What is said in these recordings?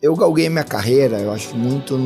Eu galguei minha carreira, eu acho, muito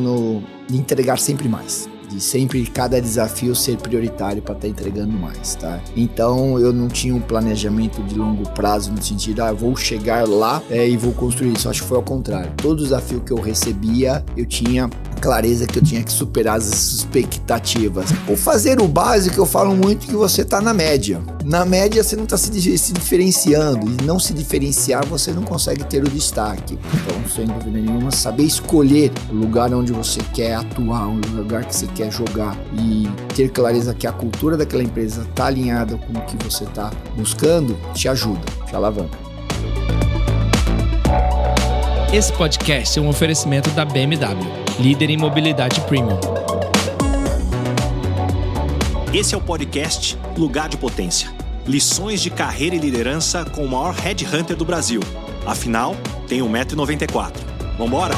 de entregar sempre mais. De sempre, cada desafio ser prioritário para estar entregando mais, tá? Então, eu não tinha um planejamento de longo prazo no sentido, eu vou chegar lá e vou construir isso. Acho que foi ao contrário. Todo desafio que eu recebia, eu tinha clareza que eu tinha que superar as expectativas. Ou fazer o básico, eu falo muito que você tá na média. Na média, você não está se diferenciando. E não se diferenciar, você não consegue ter o destaque. Então, sem dúvida nenhuma, saber escolher o lugar onde você quer atuar, o lugar que você quer jogar e ter clareza que a cultura daquela empresa está alinhada com o que você está buscando, te ajuda, te alavanca. Esse podcast é um oferecimento da BMW, líder em mobilidade premium. Esse é o podcast Lugar de Potência. Lições de carreira e liderança com o maior headhunter do Brasil. Afinal, tem 1,94 m. Vambora?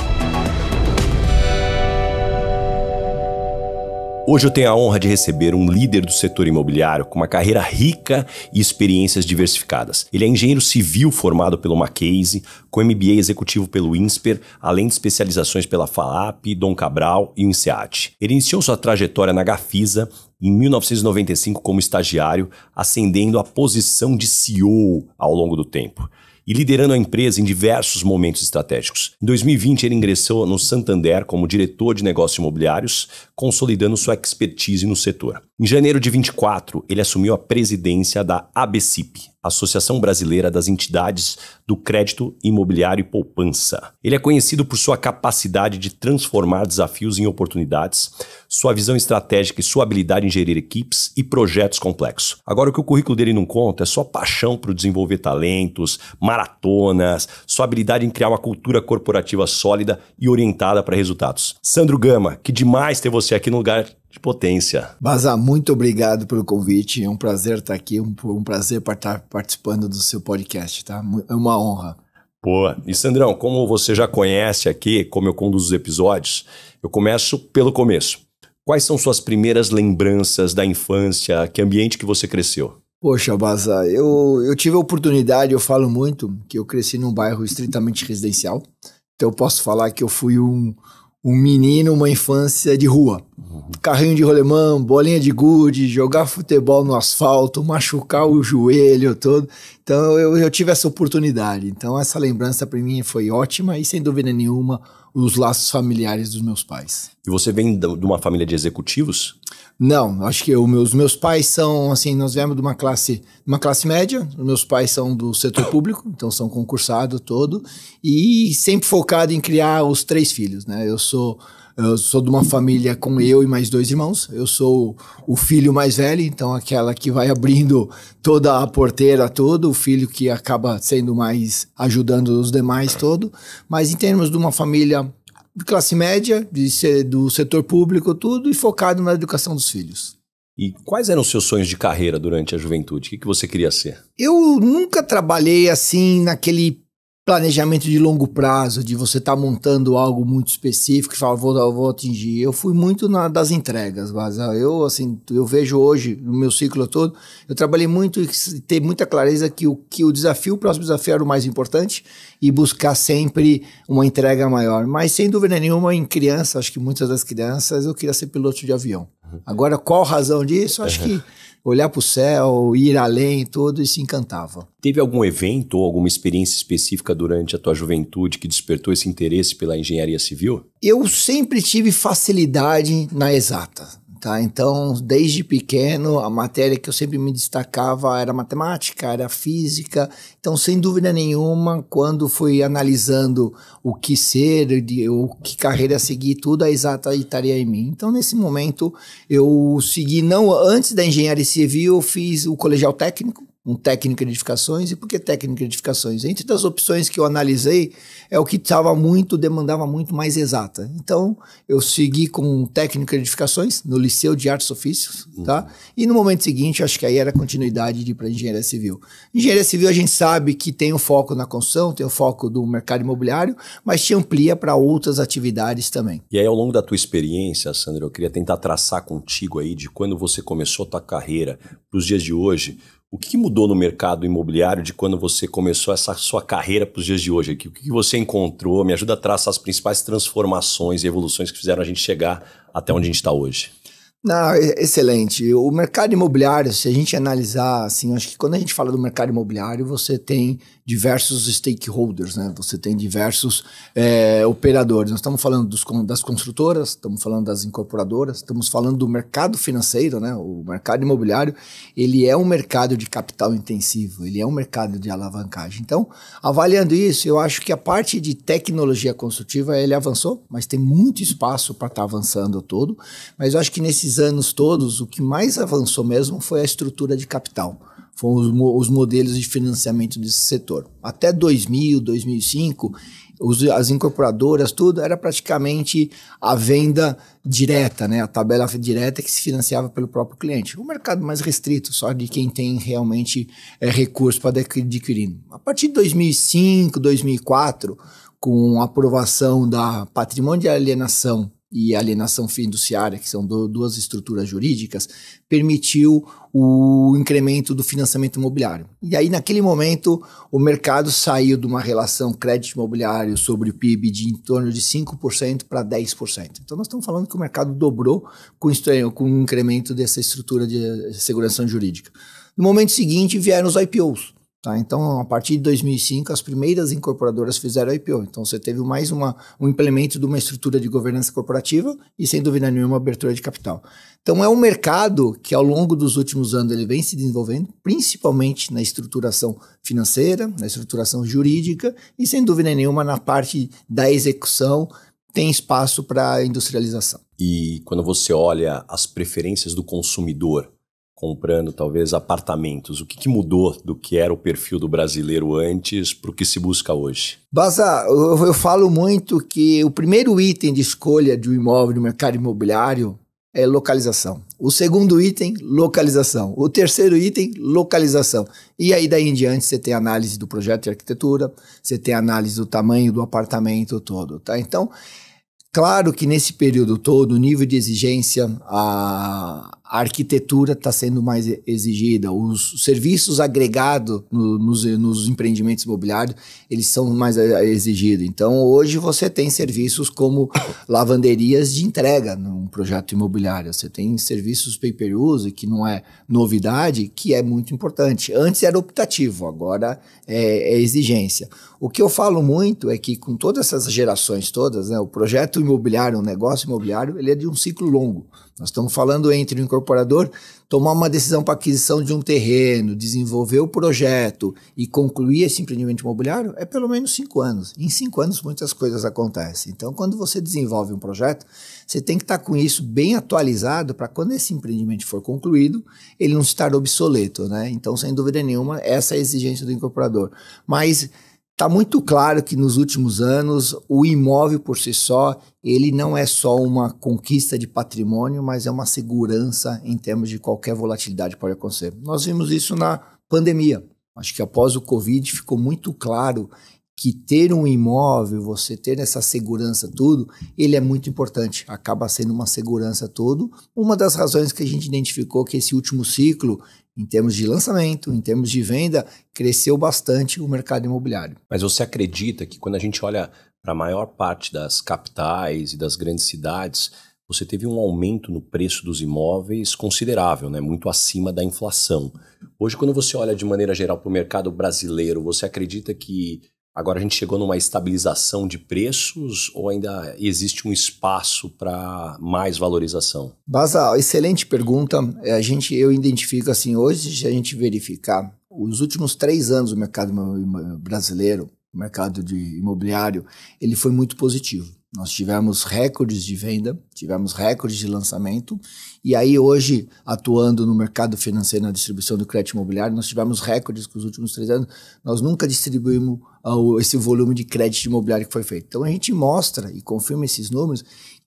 Hoje eu tenho a honra de receber um líder do setor imobiliário com uma carreira rica e experiências diversificadas. Ele é engenheiro civil formado pelo Mackenzie, com MBA executivo pelo INSPER, além de especializações pela FAAP, Dom Cabral e o INSEAD. Ele iniciou sua trajetória na Gafisa em 1995 como estagiário, ascendendo à posição de CEO ao longo do tempo e liderando a empresa em diversos momentos estratégicos. Em 2020, ele ingressou no Santander como diretor de negócios imobiliários, consolidando sua expertise no setor. Em janeiro de 24, ele assumiu a presidência da ABCIP, Associação Brasileira das Entidades do Crédito Imobiliário e Poupança. Ele é conhecido por sua capacidade de transformar desafios em oportunidades, sua visão estratégica e sua habilidade em gerir equipes e projetos complexos. Agora, o que o currículo dele não conta é sua paixão por desenvolver talentos, maratonas, sua habilidade em criar uma cultura corporativa sólida e orientada para resultados. Sandro Gama, que demais ter você aqui no Lugar de Potência. Baza, muito obrigado pelo convite. É um prazer estar aqui, um prazer estar participando do seu podcast, tá? É uma honra. Pô, e Sandrão, como você já conhece aqui, como eu conduzo os episódios, eu começo pelo começo. Quais são suas primeiras lembranças da infância? Que ambiente que você cresceu? Poxa, Baza, eu tive a oportunidade, eu falo muito, que eu cresci num bairro estritamente residencial. Então eu posso falar que eu fui um menino, uma infância de rua. Carrinho de rolemã, bolinha de gude, jogar futebol no asfalto, machucar o joelho todo. Então eu tive essa oportunidade. Então essa lembrança para mim foi ótima e sem dúvida nenhuma os laços familiares dos meus pais. E você vem de uma família de executivos? Não, acho que os meus pais são, assim, nós viemos de uma classe média, os meus pais são do setor público, então são concursados todo, e sempre focado em criar os 3 filhos, né? Eu sou de uma família com eu e mais 2 irmãos, eu sou o filho mais velho, então aquela que vai abrindo toda a porteira todo, o filho que acaba sendo mais ajudando os demais todo, mas em termos de uma família de classe média, do setor público, tudo, e focado na educação dos filhos. E quais eram os seus sonhos de carreira durante a juventude? O que você queria ser? Eu nunca trabalhei assim naquele planejamento de longo prazo, de você estar montando algo muito específico e falar, vou atingir. Eu fui muito das entregas, mas eu vejo hoje, no meu ciclo todo, eu trabalhei muito e ter muita clareza que o próximo desafio era o mais importante e buscar sempre uma entrega maior. Mas, sem dúvida nenhuma, em criança, acho que muitas das crianças, eu queria ser piloto de avião. Agora, qual a razão disso? Acho que olhar para o céu, ir além, tudo, e se encantava. Teve algum evento ou alguma experiência específica durante a tua juventude que despertou esse interesse pela engenharia civil? Eu sempre tive facilidade na exata, tá? Então, desde pequeno, a matéria que eu sempre me destacava era matemática, era física. Então, sem dúvida nenhuma, quando fui analisando o que ser, o que carreira seguir, tudo, a exata estaria em mim. Então, nesse momento, eu segui, antes da engenharia civil, eu fiz o colegial técnico, um técnico de edificações. E por que técnico de edificações? Entre as opções que eu analisei, é o que demandava muito mais exata. Então, eu segui com um técnico de edificações no Liceu de Artes e Ofícios, tá? E no momento seguinte, acho que aí era a continuidade de ir para engenharia civil. Engenharia civil, a gente sabe que tem o foco na construção, tem o foco do mercado imobiliário, mas te amplia para outras atividades também. E aí, ao longo da tua experiência, Sandro, eu queria tentar traçar contigo aí de quando você começou a tua carreira para os dias de hoje. O que mudou no mercado imobiliário de quando você começou essa sua carreira para os dias de hoje? O que você encontrou? Me ajuda a traçar as principais transformações e evoluções que fizeram a gente chegar até onde a gente está hoje. Não, excelente. O mercado imobiliário, se a gente analisar, assim, acho que quando a gente fala do mercado imobiliário, você tem diversos stakeholders, né? Você tem diversos operadores. Nós estamos falando das construtoras, estamos falando das incorporadoras, estamos falando do mercado financeiro, né? O mercado imobiliário, ele é um mercado de capital intensivo, ele é um mercado de alavancagem. Então, avaliando isso, eu acho que a parte de tecnologia construtiva, ele avançou, mas tem muito espaço para estar avançando todo. Mas eu acho que nesses anos todos, o que mais avançou mesmo foi a estrutura de capital. Foram os modelos de financiamento desse setor. Até 2000, 2005, as incorporadoras, tudo era praticamente a venda direta, né? A tabela direta que se financiava pelo próprio cliente. O mercado mais restrito, só de quem tem realmente recurso para adquirir. A partir de 2005, 2004, com a aprovação da patrimônio de alienação e alienação fiduciária, que são duas estruturas jurídicas, permitiu o incremento do financiamento imobiliário. E aí, naquele momento, o mercado saiu de uma relação crédito imobiliário sobre o PIB de em torno de 5% para 10%. Então, nós estamos falando que o mercado dobrou com o incremento dessa estrutura de segurança jurídica. No momento seguinte, vieram os IPOs. Tá? Então, a partir de 2005, as primeiras incorporadoras fizeram IPO. Então, você teve mais um implemento de uma estrutura de governança corporativa e, sem dúvida nenhuma, abertura de capital. Então, é um mercado que, ao longo dos últimos anos, ele vem se desenvolvendo, principalmente na estruturação financeira, na estruturação jurídica e, sem dúvida nenhuma, na parte da execução, tem espaço para industrialização. E quando você olha as preferências do consumidor, comprando talvez apartamentos, o que mudou do que era o perfil do brasileiro antes para o que se busca hoje? Baza, eu falo muito que o primeiro item de escolha de um imóvel no mercado imobiliário é localização. O segundo item, localização. O terceiro item, localização. E aí daí em diante você tem análise do projeto de arquitetura, você tem análise do tamanho do apartamento todo, tá? Então, claro que nesse período todo, o nível de exigência, a arquitetura está sendo mais exigida, os serviços agregados nos empreendimentos imobiliários, eles são mais exigidos. Então, hoje você tem serviços como lavanderias de entrega num projeto imobiliário, você tem serviços pay-per-use, que não é novidade, que é muito importante. Antes era optativo, agora é exigência. O que eu falo muito é que com todas essas gerações todas, né, o projeto imobiliário, o negócio imobiliário, ele é de um ciclo longo. Nós estamos falando entre o incorporador tomar uma decisão para aquisição de um terreno, desenvolver o projeto e concluir esse empreendimento imobiliário, é pelo menos 5 anos. Em 5 anos muitas coisas acontecem. Então, quando você desenvolve um projeto, você tem que estar com isso bem atualizado para quando esse empreendimento for concluído, ele não estar obsoleto, né? Então, sem dúvida nenhuma, essa é a exigência do incorporador. Mas está muito claro que nos últimos anos o imóvel por si só, ele não é só uma conquista de patrimônio, mas é uma segurança em termos de qualquer volatilidade que pode acontecer. Nós vimos isso na pandemia. Acho que após o Covid ficou muito claro que ter um imóvel, você ter essa segurança tudo, ele é muito importante. Acaba sendo uma segurança tudo. Uma das razões que a gente identificou que esse último ciclo, em termos de lançamento, em termos de venda, cresceu bastante o mercado imobiliário. Mas você acredita que quando a gente olha para a maior parte das capitais e das grandes cidades, você teve um aumento no preço dos imóveis considerável, né? Muito acima da inflação. Hoje, quando você olha de maneira geral para o mercado brasileiro, você acredita que agora a gente chegou numa estabilização de preços ou ainda existe um espaço para mais valorização? Baza, excelente pergunta. Eu identifico assim, hoje, se a gente verificar os últimos 3 anos do mercado brasileiro, o mercado de imobiliário, ele foi muito positivo. Nós tivemos recordes de venda, tivemos recordes de lançamento, e aí hoje, atuando no mercado financeiro, na distribuição do crédito imobiliário, nós tivemos recordes que os últimos 3 anos, nós nunca distribuímos esse volume de crédito imobiliário que foi feito. Então a gente mostra e confirma esses números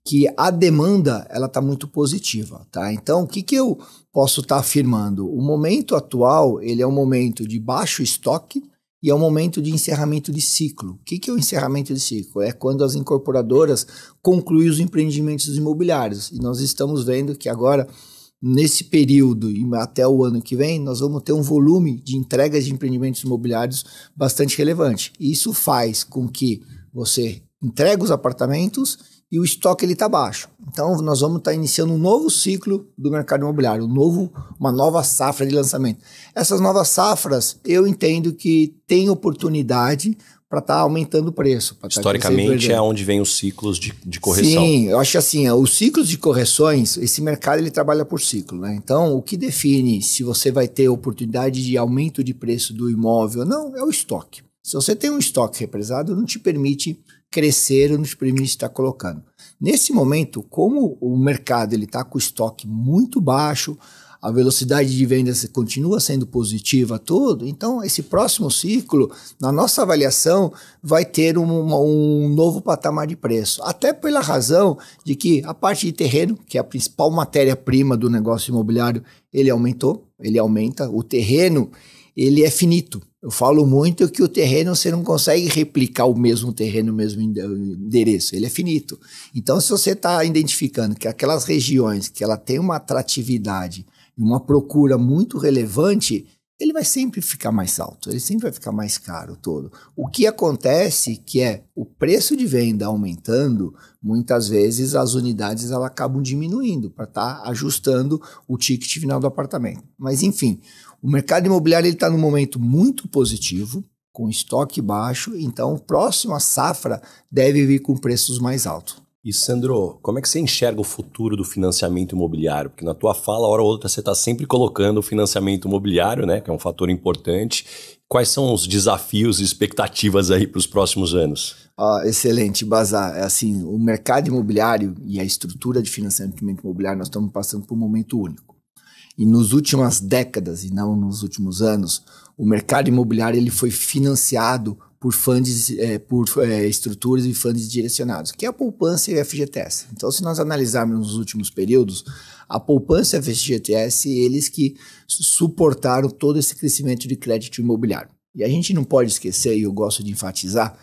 que a demanda ela está muito positiva, tá? Então o que eu posso estar afirmando? O momento atual ele é um momento de baixo estoque e é um momento de encerramento de ciclo. O que é o encerramento de ciclo? É quando as incorporadoras concluem os empreendimentos imobiliários. E nós estamos vendo que agora, nesse período e até o ano que vem, nós vamos ter um volume de entregas de empreendimentos imobiliários bastante relevante. E isso faz com que você entregue os apartamentos e o estoque está baixo. Então, nós vamos estar iniciando um novo ciclo do mercado imobiliário, uma nova safra de lançamento. Essas novas safras, eu entendo que tem oportunidade para estar aumentando o preço. Historicamente é onde vem os ciclos de correção. Sim, eu acho que assim, os ciclos de correções, esse mercado ele trabalha por ciclo, né? Então, o que define se você vai ter oportunidade de aumento de preço do imóvel ou não é o estoque. Se você tem um estoque represado, não te permite crescer, não te permite estar colocando. Nesse momento, como o mercado está com o estoque muito baixo, a velocidade de vendas continua sendo positiva, tudo. Então, esse próximo ciclo, na nossa avaliação, vai ter um novo patamar de preço. Até pela razão de que a parte de terreno, que é a principal matéria-prima do negócio imobiliário, ele aumenta. O terreno, ele é finito. Eu falo muito que o terreno, você não consegue replicar o mesmo terreno, o mesmo endereço. Ele é finito. Então, se você está identificando que aquelas regiões que ela tem uma atratividade e uma procura muito relevante, ele vai sempre ficar mais alto, ele sempre vai ficar mais caro todo. O que acontece que é o preço de venda aumentando, muitas vezes as unidades elas acabam diminuindo para estar ajustando o ticket final do apartamento. Mas enfim, o mercado imobiliário está num momento muito positivo, com estoque baixo, então a próxima safra deve vir com preços mais altos. E Sandro, como é que você enxerga o futuro do financiamento imobiliário? Porque na tua fala, hora ou outra, você está sempre colocando o financiamento imobiliário, né, que é um fator importante. Quais são os desafios e expectativas aí para os próximos anos? Excelente, Bazar. Assim, o mercado imobiliário e a estrutura de financiamento imobiliário, nós estamos passando por um momento único. E nas últimas décadas, e não nos últimos anos, o mercado imobiliário ele foi financiado por funds, por estruturas e funds direcionados, que é a poupança e o FGTS. Então, se nós analisarmos nos últimos períodos, a poupança e o FGTS, eles que suportaram todo esse crescimento de crédito imobiliário. E a gente não pode esquecer, e eu gosto de enfatizar,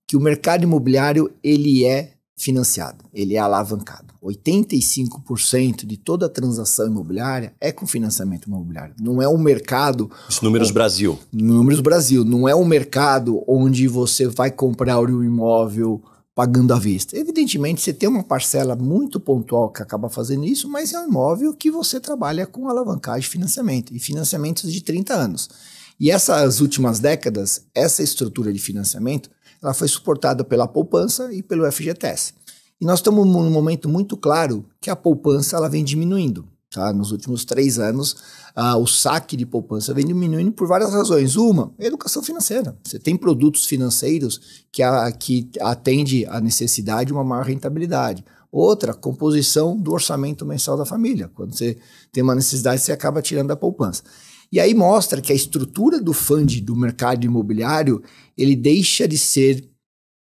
que o mercado imobiliário ele é financiado, ele é alavancado. 85% de toda a transação imobiliária é com financiamento imobiliário. Não é um mercado... Os números Brasil. Números Brasil. Não é um mercado onde você vai comprar um imóvel pagando à vista. Evidentemente, você tem uma parcela muito pontual que acaba fazendo isso, mas é um imóvel que você trabalha com alavancagem de financiamento, e financiamentos de 30 anos. E essas últimas décadas, essa estrutura de financiamento, ela foi suportada pela poupança e pelo FGTS. E nós estamos num momento muito claro que a poupança ela vem diminuindo. Tá? Nos últimos 3 anos, o saque de poupança vem diminuindo por várias razões. Uma, educação financeira. Você tem produtos financeiros que atende à necessidade de uma maior rentabilidade. Outra, composição do orçamento mensal da família. Quando você tem uma necessidade, você acaba tirando a poupança. E aí mostra que a estrutura do fund do mercado imobiliário, ele deixa de ser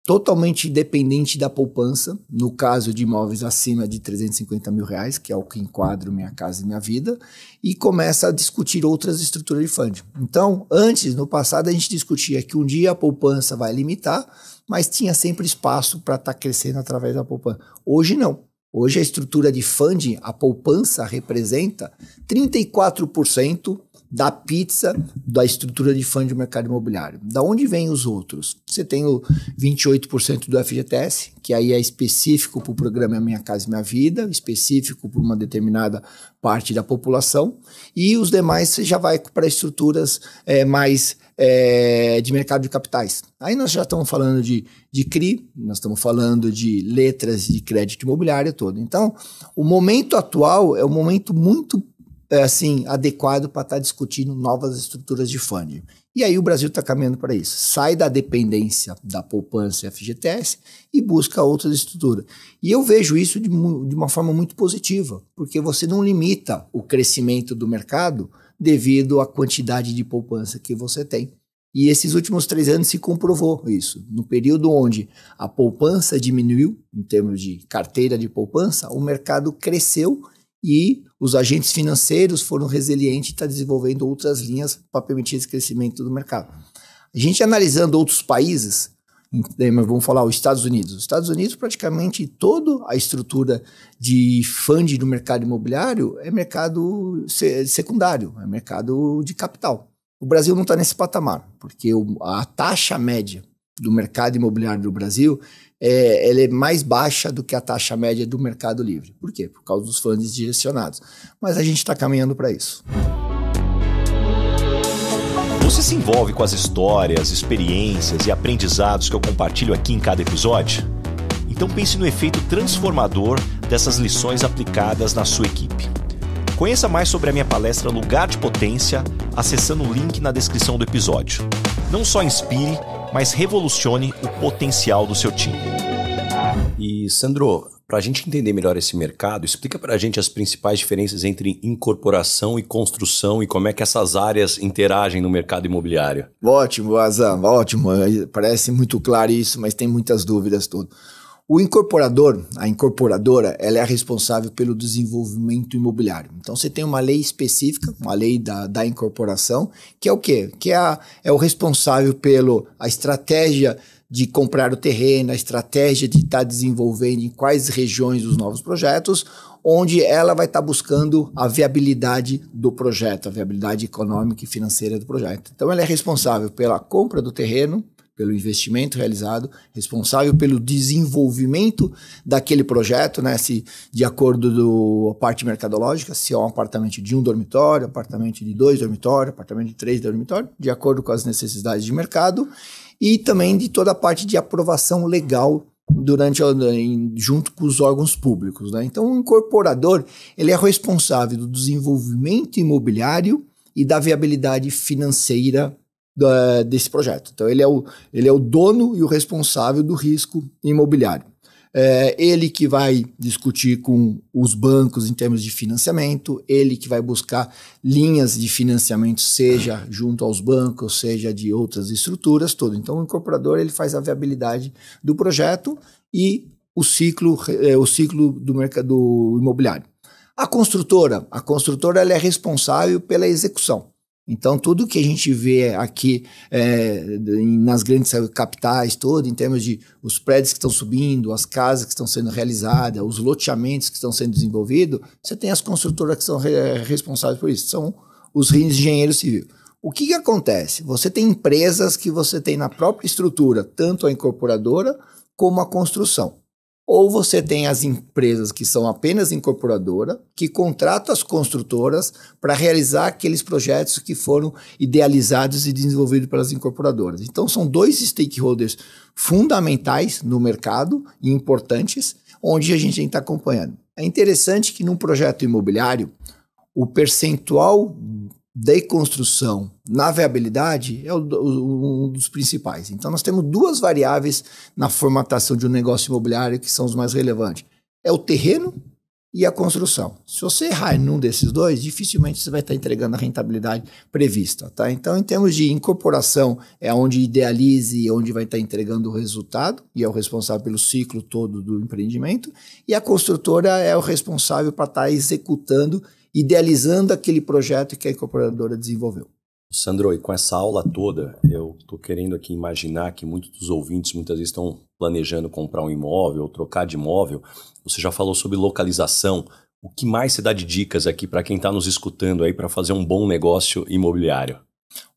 totalmente dependente da poupança, no caso de imóveis acima de R$350 mil, que é o que enquadra Minha Casa e Minha Vida, e começa a discutir outras estruturas de fund. Então, antes, no passado, a gente discutia que um dia a poupança vai limitar, mas tinha sempre espaço para estar crescendo através da poupança. Hoje não. Hoje a estrutura de fund, a poupança representa 34% da pizza da estrutura de fundo do mercado imobiliário. Da onde vêm os outros? Você tem o 28% do FGTS, que aí é específico para o programa Minha Casa e Minha Vida, específico para uma determinada parte da população, e os demais você já vai para estruturas mais de mercado de capitais. Aí nós já estamos falando de CRI, nós estamos falando de letras de crédito imobiliário todo. Então, o momento atual é um momento muito adequado para estar discutindo novas estruturas de funding. E aí o Brasil está caminhando para isso. Sai da dependência da poupança e FGTS e busca outras estruturas. E eu vejo isso de uma forma muito positiva, porque você não limita o crescimento do mercado devido à quantidade de poupança que você tem. E esses últimos 3 anos se comprovou isso. No período onde a poupança diminuiu, em termos de carteira de poupança, o mercado cresceu e os agentes financeiros foram resilientes e estão desenvolvendo outras linhas para permitir esse crescimento do mercado. A gente analisando outros países, Mas vamos falar os Estados Unidos. Os Estados Unidos, praticamente toda a estrutura de funding do mercado imobiliário é mercado secundário, é mercado de capital. O Brasil não está nesse patamar, porque a taxa média do mercado imobiliário do Brasil ela é mais baixa do que a taxa média do mercado livre. Por quê? Por causa dos fundos direcionados. Mas a gente está caminhando para isso. Você se envolve com as histórias, experiências e aprendizados que eu compartilho aqui em cada episódio? Então pense no efeito transformador dessas lições aplicadas na sua equipe. Conheça mais sobre a minha palestra Lugar de Potência acessando o link na descrição do episódio. Não só inspire, mas revolucione o potencial do seu time. E, Sandro, para a gente entender melhor esse mercado, explica para a gente as principais diferenças entre incorporação e construção e como é que essas áreas interagem no mercado imobiliário. Ótimo, Azam, ótimo. Parece muito claro isso, mas tem muitas dúvidas tudo. O incorporador, a incorporadora, ela é a responsável pelo desenvolvimento imobiliário. Então, você tem uma lei específica, uma lei da incorporação, que é o quê? Que é o responsável pela estratégia de comprar o terreno, a estratégia de estar desenvolvendo em quais regiões os novos projetos, onde ela vai estar buscando a viabilidade do projeto, a viabilidade econômica e financeira do projeto. Então, ela é responsável pela compra do terreno, pelo investimento realizado, responsável pelo desenvolvimento daquele projeto, né? Se de acordo com a parte mercadológica, se é um apartamento de 1 dormitório, apartamento de 2 dormitórios, apartamento de 3 dormitórios, de acordo com as necessidades de mercado, e também de toda a parte de aprovação legal junto com os órgãos públicos, né? Então, o incorporador, ele é responsável do desenvolvimento imobiliário e da viabilidade financeira desse projeto. Então, ele é o dono e o responsável do risco imobiliário. Ele que vai discutir com os bancos em termos de financiamento, ele que vai buscar linhas de financiamento, seja junto aos bancos, seja de outras estruturas, tudo. Então, o incorporador ele faz a viabilidade do projeto e o ciclo do mercado imobiliário. A construtora ela é responsável pela execução. Então, tudo que a gente vê aqui nas grandes capitais, todo, em termos de os prédios que estão subindo, as casas que estão sendo realizadas, os loteamentos que estão sendo desenvolvidos, você tem as construtoras que são responsáveis por isso, são os engenheiros civis. O que acontece? Você tem empresas que você tem na própria estrutura, tanto a incorporadora como a construção. Ou você tem as empresas que são apenas incorporadora, que contratam as construtoras para realizar aqueles projetos que foram idealizados e desenvolvidos pelas incorporadoras. Então, são dois stakeholders fundamentais no mercado e importantes, onde a gente está acompanhando. É interessante que num projeto imobiliário, o percentual de construção na viabilidade é um dos principais. Então, nós temos duas variáveis na formatação de um negócio imobiliário que são os mais relevantes. É o terreno e a construção. Se você errar em um desses dois, dificilmente você vai estar entregando a rentabilidade prevista. Tá? Então, em termos de incorporação, é onde idealize e onde vai estar entregando o resultado, e é o responsável pelo ciclo todo do empreendimento. E a construtora é o responsável para estar executando, idealizando aquele projeto que a incorporadora desenvolveu. Sandro, e com essa aula toda, eu estou querendo aqui imaginar que muitos dos ouvintes muitas vezes estão planejando comprar um imóvel ou trocar de imóvel. Você já falou sobre localização. O que mais você dá de dicas aqui para quem está nos escutando aí para fazer um bom negócio imobiliário?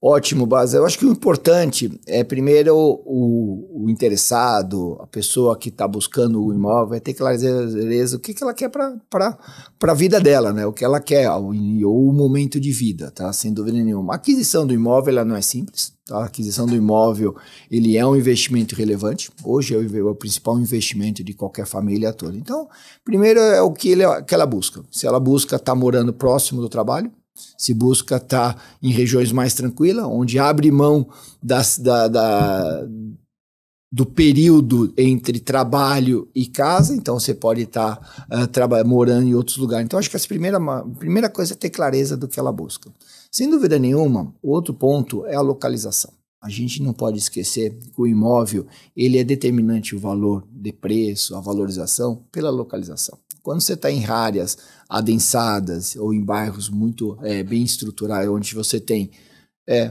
Ótimo, Baz. Eu acho que o importante é, primeiro, o interessado, a pessoa que está buscando o imóvel, vai ter clareza o que ela quer para a vida dela, né? O que ela quer, ou o momento de vida, tá? Sem dúvida nenhuma. A aquisição do imóvel ela não é simples. Tá? A aquisição do imóvel ele é um investimento relevante. Hoje é o principal investimento de qualquer família toda. Então, primeiro é o que ela busca. Se ela busca estar morando próximo do trabalho, se busca estar em regiões mais tranquilas, onde abre mão do período entre trabalho e casa, então você pode estar morando em outros lugares. Então, acho que a primeira coisa é ter clareza do que ela busca. Sem dúvida nenhuma, o outro ponto é a localização. A gente não pode esquecer que o imóvel ele é determinante o valor de preço, a valorização, pela localização. Quando você está em áreas adensadas ou em bairros muito bem estruturados, onde você tem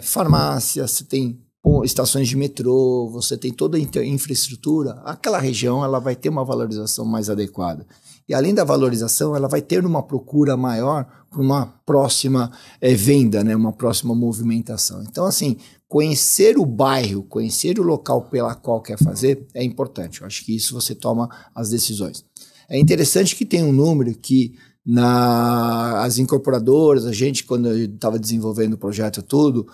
farmácia, você tem estações de metrô, você tem toda a infraestrutura, aquela região ela vai ter uma valorização mais adequada. E além da valorização, ela vai ter uma procura maior por uma próxima venda, né? Uma próxima movimentação. Então, assim, conhecer o bairro, conhecer o local pela qual quer fazer é importante. Eu acho que isso você toma as decisões. É interessante que tem um número que as incorporadoras, a gente, quando eu estava desenvolvendo o projeto tudo,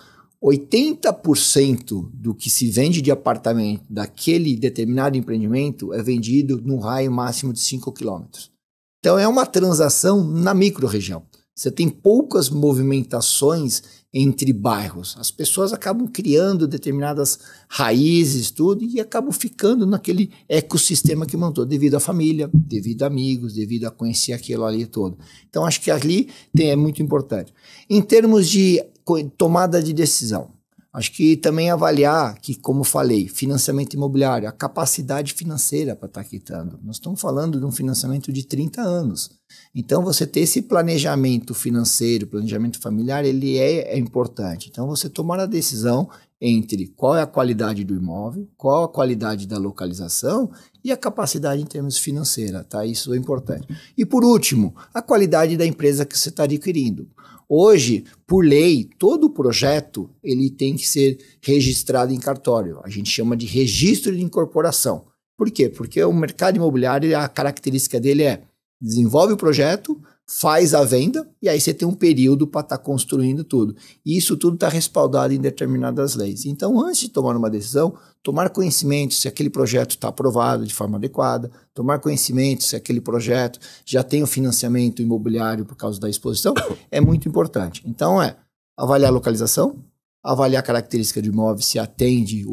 80% do que se vende de apartamento daquele determinado empreendimento é vendido num raio máximo de 5 quilômetros. Então é uma transação na micro-região. Você tem poucas movimentações entre bairros. As pessoas acabam criando determinadas raízes, tudo, e acabam ficando naquele ecossistema que montou, devido à família, devido a amigos, devido a conhecer aquilo ali todo. Então acho que ali é muito importante. Em termos de tomada de decisão, acho que também avaliar que, como falei, financiamento imobiliário, a capacidade financeira para estar quitando. Nós estamos falando de um financiamento de 30 anos. Então, você ter esse planejamento financeiro, planejamento familiar, ele é importante. Então, você tomar a decisão entre qual é a qualidade do imóvel, qual a qualidade da localização e a capacidade em termos financeira, tá? Isso é importante. E, por último, a qualidade da empresa que você está adquirindo. Hoje, por lei, todo projeto ele tem que ser registrado em cartório. A gente chama de registro de incorporação. Por quê? Porque o mercado imobiliário, a característica dele é desenvolve o projeto, faz a venda e aí você tem um período para estar construindo tudo. E isso tudo está respaldado em determinadas leis. Então, antes de tomar uma decisão, tomar conhecimento se aquele projeto está aprovado de forma adequada, tomar conhecimento se aquele projeto já tem o financiamento imobiliário por causa da exposição, é muito importante. Então, avaliar a localização, avaliar a característica do imóvel, se atende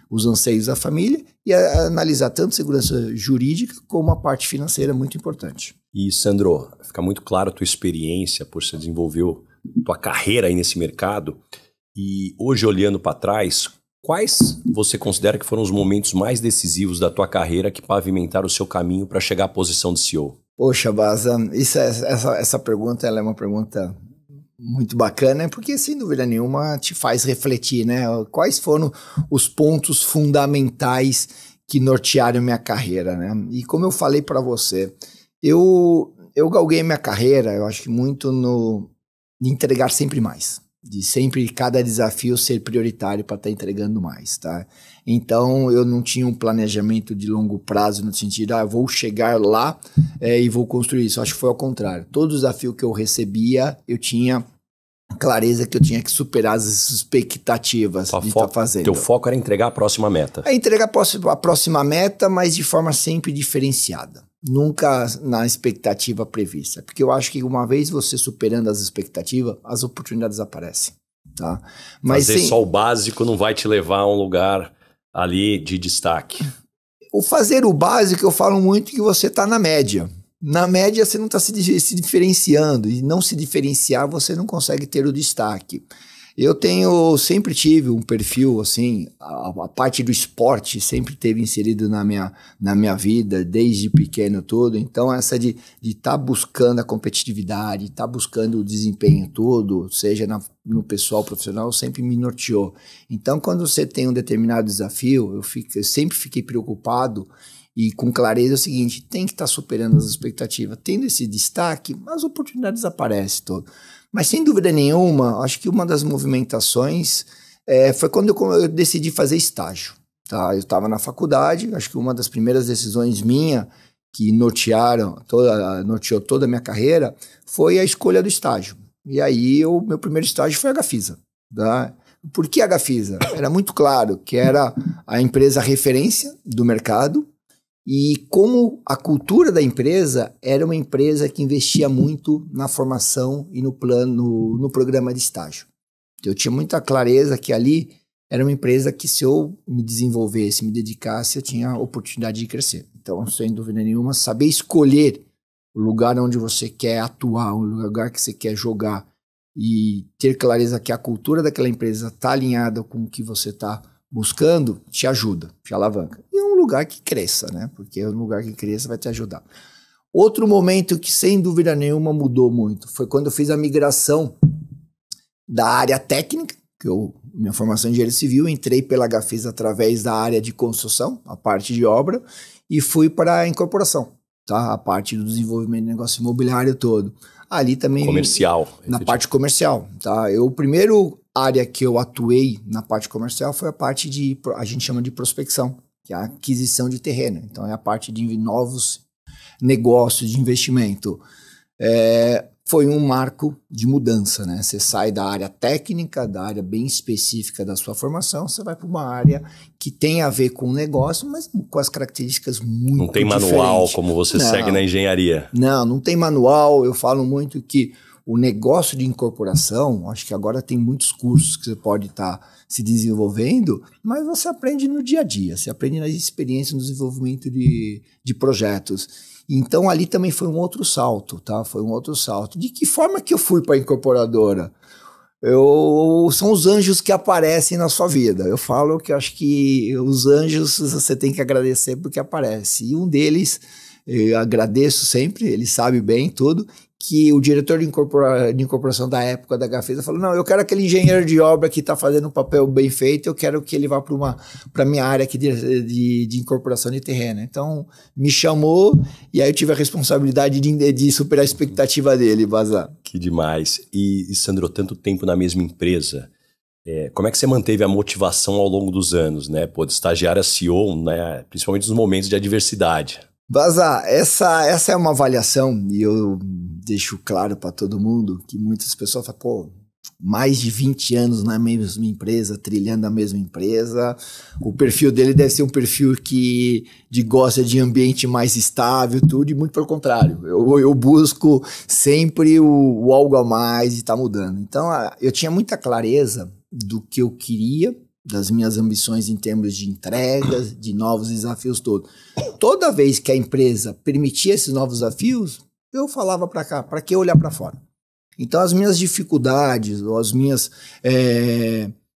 os anseios da família e analisar tanto segurança jurídica como a parte financeira, muito importante. E, Sandro, fica muito claro a tua experiência por você desenvolveu tua carreira aí nesse mercado. E hoje, olhando para trás, quais você considera que foram os momentos mais decisivos da tua carreira que pavimentaram o seu caminho para chegar à posição de CEO? Poxa, Baza, essa pergunta ela é uma pergunta muito bacana, porque sem dúvida nenhuma te faz refletir, né? Quais foram os pontos fundamentais que nortearam minha carreira, né? E como eu falei para você, eu galguei minha carreira, eu acho que muito de entregar sempre mais, de sempre cada desafio ser prioritário para estar entregando mais, tá? Então eu não tinha um planejamento de longo prazo no sentido, eu vou chegar lá e vou construir isso. Acho que foi ao contrário. Todo desafio que eu recebia, eu tinha clareza que eu tinha que superar as expectativas de estar fazendo. Teu foco era entregar a próxima meta. É entregar a próxima meta, mas de forma sempre diferenciada. Nunca na expectativa prevista. Porque eu acho que uma vez você superando as expectativas, as oportunidades aparecem. Tá? Mas fazer só o básico não vai te levar a um lugar ali de destaque. O fazer o básico, eu falo muito que você está na média. Na média, você não está se diferenciando. E não se diferenciar, você não consegue ter o destaque. Eu sempre tive um perfil, assim, a parte do esporte sempre teve inserido na minha vida, desde pequeno todo. Então, essa de estar buscando a competitividade, estar buscando o desempenho todo, seja no pessoal profissional, sempre me norteou. Então, quando você tem um determinado desafio, eu sempre fiquei preocupado e com clareza é o seguinte, tem que estar superando as expectativas. Tendo esse destaque, as oportunidades aparecem todo. Mas sem dúvida nenhuma, acho que uma das movimentações foi quando eu decidi fazer estágio. Tá? Eu estava na faculdade, acho que uma das primeiras decisões minha que norteou toda a minha carreira foi a escolha do estágio. E aí meu primeiro estágio foi a Gafisa. Tá? Por que a Gafisa? Era muito claro que era a empresa referência do mercado. E como a cultura da empresa era uma empresa que investia muito na formação e no programa de estágio. Eu tinha muita clareza que ali era uma empresa que se eu me desenvolvesse, me dedicasse, eu tinha a oportunidade de crescer. Então, sem dúvida nenhuma, saber escolher o lugar onde você quer atuar, o lugar que você quer jogar e ter clareza que a cultura daquela empresa está alinhada com o que você está buscando, te ajuda, te alavanca. E um lugar que cresça, né? Porque um lugar que cresça vai te ajudar. Outro momento que, sem dúvida nenhuma, mudou muito foi quando eu fiz a migração da área técnica, Minha formação em engenharia civil, entrei pela Gafisa através da área de construção, a parte de obra, e fui para a incorporação, tá? A parte do desenvolvimento de negócio imobiliário todo. Ali também... Comercial. Na parte comercial, tá? O primeiro área que eu atuei na parte comercial foi a parte a gente chama de prospecção, que é a aquisição de terreno. Então, é a parte de novos negócios de investimento. Foi um marco de mudança, né? Você sai da área técnica, da área bem específica da sua formação, você vai para uma área que tem a ver com o negócio, mas com as características muito diferentes. Não tem manual como você segue na engenharia. Não tem manual. Eu falo muito que o negócio de incorporação, acho que agora tem muitos cursos que você pode estar se desenvolvendo, mas você aprende no dia a dia, você aprende na experiência, no desenvolvimento de projetos. Então, ali também foi um outro salto, tá? Foi um outro salto. De que forma que eu fui para a incorporadora? São os anjos que aparecem na sua vida. Eu falo que acho que os anjos você tem que agradecer porque aparecem. E um deles, eu agradeço sempre, ele sabe bem tudo, que o diretor de incorporação da época da Gafisa falou, não, eu quero aquele engenheiro de obra que está fazendo um papel bem feito, eu quero que ele vá para a minha área aqui de incorporação de terreno. Então, me chamou e aí eu tive a responsabilidade de superar a expectativa dele, Bazar. Que demais. E Sandro, tanto tempo na mesma empresa, como é que você manteve a motivação ao longo dos anos, né? Pô, de estagiário a CEO, né? Principalmente nos momentos de adversidade. Bazar, essa é uma avaliação e eu deixo claro para todo mundo que muitas pessoas falam, pô, mais de 20 anos na mesma empresa, trilhando a mesma empresa, o perfil dele deve ser um perfil que gosta de ambiente mais estável, tudo, e muito pelo contrário, eu busco sempre o algo a mais e está mudando. Então, eu tinha muita clareza do que eu queria, das minhas ambições em termos de entregas, de novos desafios todos. Toda vez que a empresa permitia esses novos desafios, eu falava para cá, para que olhar para fora? Então, as minhas dificuldades ou as minhas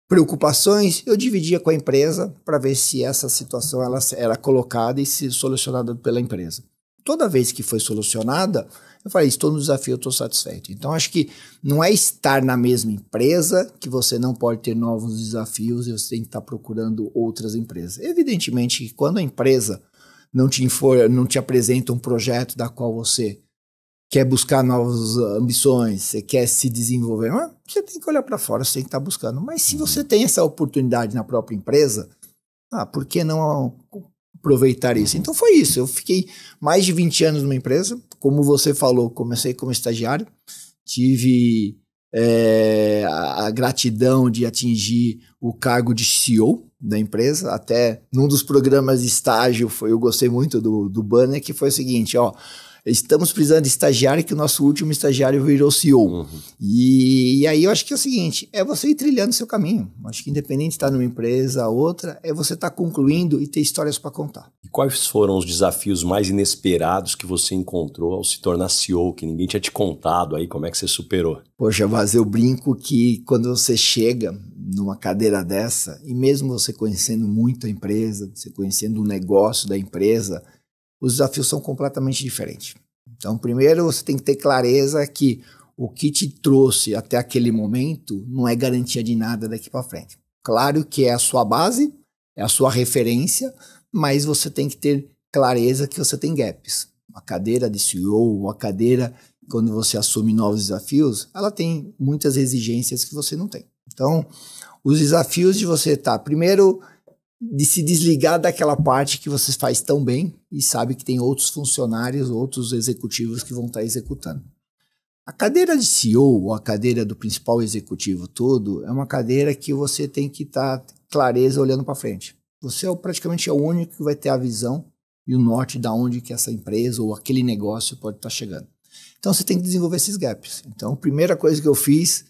preocupações, eu dividia com a empresa para ver se essa situação ela era colocada e se solucionada pela empresa. Toda vez que foi solucionada, eu falei, estou no desafio, eu estou satisfeito. Então, acho que não é estar na mesma empresa que você não pode ter novos desafios e você tem que estar procurando outras empresas. Evidentemente que quando a empresa não te apresenta um projeto da qual você quer buscar novas ambições, você quer se desenvolver, você tem que olhar para fora, você tem que estar buscando. Mas se você tem essa oportunidade na própria empresa, por que não aproveitar isso? Então foi isso, eu fiquei mais de 20 anos numa empresa, como você falou, comecei como estagiário, tive a gratidão de atingir o cargo de CEO da empresa, até num dos programas de estágio, eu gostei muito do banner, que foi o seguinte, estamos precisando de estagiário, que o nosso último estagiário virou CEO. Uhum. E aí eu acho que é o seguinte, é você ir trilhando seu caminho. Acho que independente de estar numa empresa, outra, é você estar concluindo e ter histórias para contar. E quais foram os desafios mais inesperados que você encontrou ao se tornar CEO, que ninguém tinha te contado aí, como é que você superou? Poxa, mas eu brinco que quando você chega numa cadeira dessa, e mesmo você conhecendo muito a empresa, você conhecendo o negócio da empresa, os desafios são completamente diferentes. Então, primeiro, você tem que ter clareza que o que te trouxe até aquele momento não é garantia de nada daqui para frente. Claro que é a sua base, é a sua referência, mas você tem que ter clareza que você tem gaps. A cadeira de CEO, a cadeira, quando você assume novos desafios, ela tem muitas exigências que você não tem. Então, os desafios de você primeiro, de se desligar daquela parte que você faz tão bem e sabe que tem outros funcionários, outros executivos que vão estar executando. A cadeira de CEO, ou a cadeira do principal executivo todo, é uma cadeira que você tem que estar clareza olhando para frente. Você praticamente é o único que vai ter a visão e o norte de onde que essa empresa ou aquele negócio pode estar chegando. Então você tem que desenvolver esses gaps. Então a primeira coisa que eu fiz,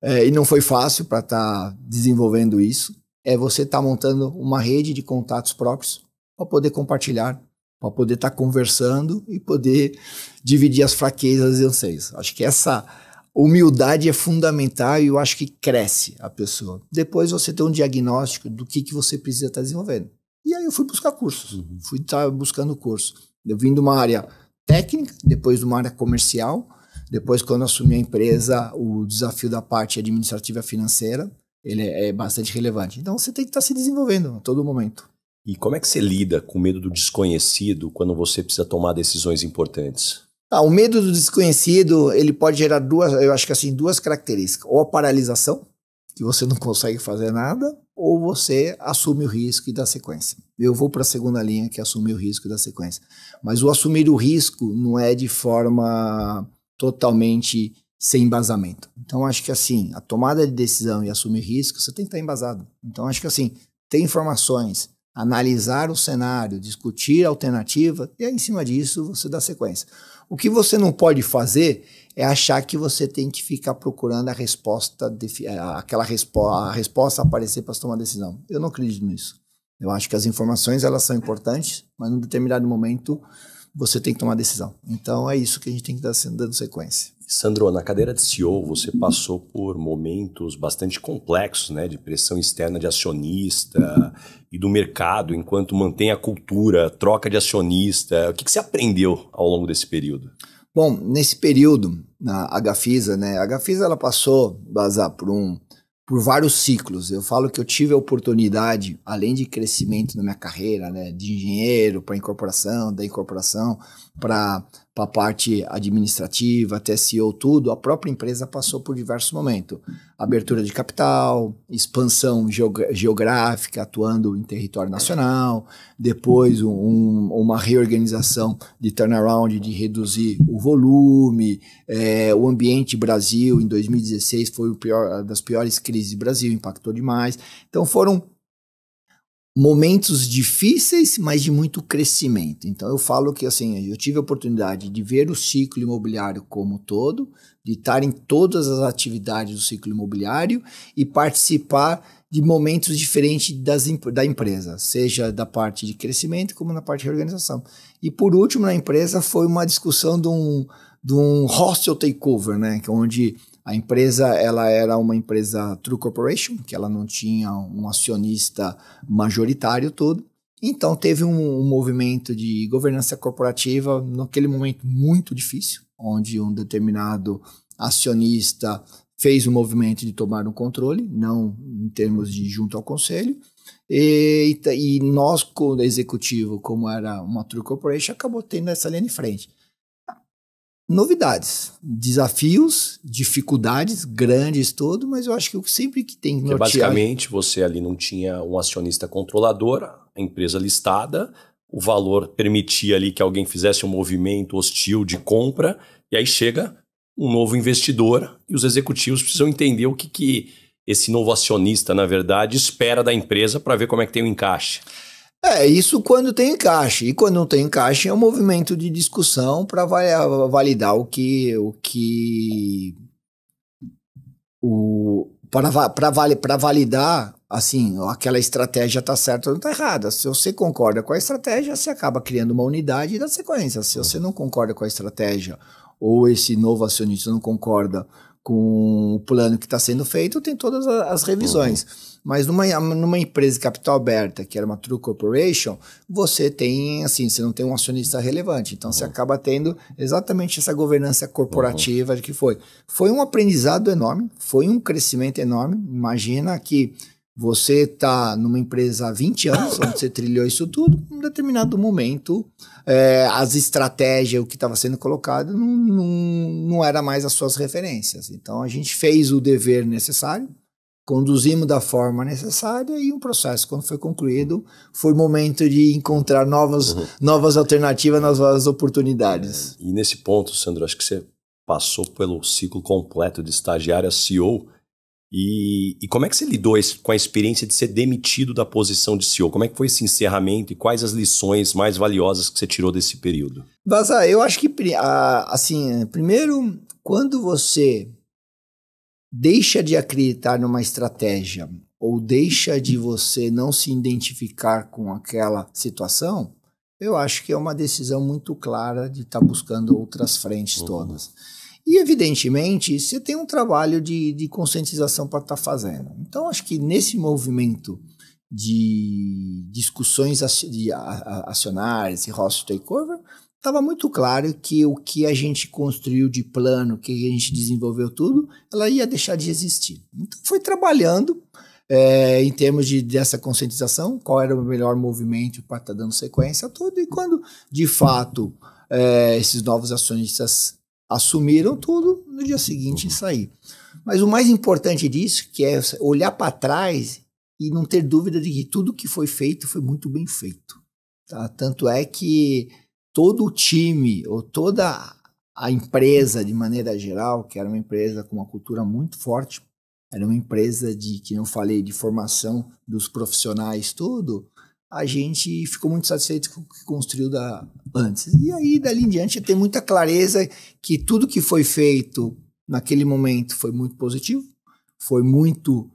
e não foi fácil para estar desenvolvendo isso, é você estar montando uma rede de contatos próprios para poder compartilhar, para poder estar conversando e poder dividir as fraquezas e anseios. Acho que essa humildade é fundamental e eu acho que cresce a pessoa. Depois você tem um diagnóstico do que você precisa estar desenvolvendo. E aí eu fui buscar cursos, fui estar buscando curso. Eu vim de uma área técnica, depois de uma área comercial, depois quando assumi a empresa, o desafio da parte administrativa financeira, ele é bastante relevante. Então você tem que estar se desenvolvendo a todo momento. E como é que você lida com o medo do desconhecido quando você precisa tomar decisões importantes? O medo do desconhecido, ele pode gerar duas características. Ou a paralisação, que você não consegue fazer nada, ou você assume o risco e dá sequência. Eu vou para a segunda linha, que é assumir o risco e dar sequência. Mas o assumir o risco não é de forma totalmente sem embasamento. Então, acho que assim, a tomada de decisão e assumir risco, você tem que estar embasado. Então, acho que assim, ter informações, analisar o cenário, discutir a alternativa, e aí, em cima disso, você dá sequência. O que você não pode fazer é achar que você tem que ficar procurando a resposta, a resposta aparecer para tomar decisão. Eu não acredito nisso. Eu acho que as informações elas são importantes, mas num determinado momento você tem que tomar decisão. Então é isso que a gente tem que estar dando sequência. Sandro, na cadeira de CEO, você passou por momentos bastante complexos, né, de pressão externa de acionista e do mercado, enquanto mantém a cultura, troca de acionista. O que você aprendeu ao longo desse período? Bom, nesse período, a Gafisa, né, a Gafisa ela passou, por vários ciclos. Eu falo que eu tive a oportunidade, além de crescimento na minha carreira, né, de engenheiro para incorporação, da incorporação para a parte administrativa, até CEO, tudo, a própria empresa passou por diversos momentos. Abertura de capital, expansão geográfica, atuando em território nacional, depois uma reorganização de turnaround, de reduzir o volume, o ambiente Brasil em 2016 foi das piores crises do Brasil, impactou demais. Então foram momentos difíceis, mas de muito crescimento. Então eu falo que assim, eu tive a oportunidade de ver o ciclo imobiliário como um todo, de estar em todas as atividades do ciclo imobiliário e participar de momentos diferentes da empresa, seja da parte de crescimento como na parte de reorganização. E por último, na empresa foi uma discussão de um hostile takeover, né, onde a empresa ela era uma empresa True Corporation, que ela não tinha um acionista majoritário todo. Então teve um movimento de governança corporativa naquele momento muito difícil, onde um determinado acionista fez o movimento de tomar um controle, não em termos de junto ao conselho, e nós, como executivo, como era uma True Corporation, acabou tendo essa linha de frente. Novidades, desafios, dificuldades grandes todo, mas eu acho que sempre que tem norteado... Basicamente, você ali não tinha um acionista controlador, a empresa listada, o valor permitia ali que alguém fizesse um movimento hostil de compra, e aí chega um novo investidor e os executivos precisam entender o que esse novo acionista, na verdade, espera da empresa para ver como é que tem o encaixe. Isso quando tem encaixe. E quando não tem encaixe é um movimento de discussão para validar para validar, assim, aquela estratégia está certa ou não está errada. Se você concorda com a estratégia, você acaba criando uma unidade e dá sequência. Se você não concorda com a estratégia ou esse novo acionista não concorda com o plano que está sendo feito, tem todas as revisões. Mas numa empresa de capital aberta, que era uma True Corporation, você tem, assim, você não tem um acionista relevante. Então, você acaba tendo exatamente essa governança corporativa de que foi. Foi um aprendizado enorme, foi um crescimento enorme. Imagina que você está numa empresa há 20 anos, onde você trilhou isso tudo, em um determinado momento, as estratégias, o que estava sendo colocado, não era mais as suas referências. Então, a gente fez o dever necessário, conduzimos da forma necessária e o processo, quando foi concluído, foi o momento de encontrar novas alternativas, novas oportunidades. E nesse ponto, Sandro, acho que você passou pelo ciclo completo de estagiário a CEO. E como é que você lidou com a experiência de ser demitido da posição de CEO? Como é que foi esse encerramento e quais as lições mais valiosas que você tirou desse período? Vaza, eu acho que, assim, primeiro, quando você deixa de acreditar numa estratégia ou deixa de você não se identificar com aquela situação, eu acho que é uma decisão muito clara de estar buscando outras frentes todas. E, evidentemente, você tem um trabalho de conscientização para estar fazendo. Então, acho que nesse movimento de discussões acionárias e hostile takeover, estava muito claro que o que a gente construiu de plano, que a gente desenvolveu tudo, ela ia deixar de existir. Então foi trabalhando em termos dessa conscientização, qual era o melhor movimento para estar dando sequência a tudo, e quando de fato esses novos acionistas assumiram tudo, no dia seguinte sair. Mas o mais importante disso, que é olhar para trás e não ter dúvida de que tudo que foi feito foi muito bem feito. Tá? Tanto é que todo o time, ou toda a empresa de maneira geral, que era uma empresa com uma cultura muito forte, era uma empresa que eu falei, de formação dos profissionais, tudo, a gente ficou muito satisfeito com o que construiu antes. E aí, dali em diante, tem muita clareza que tudo que foi feito naquele momento foi muito positivo, foi muito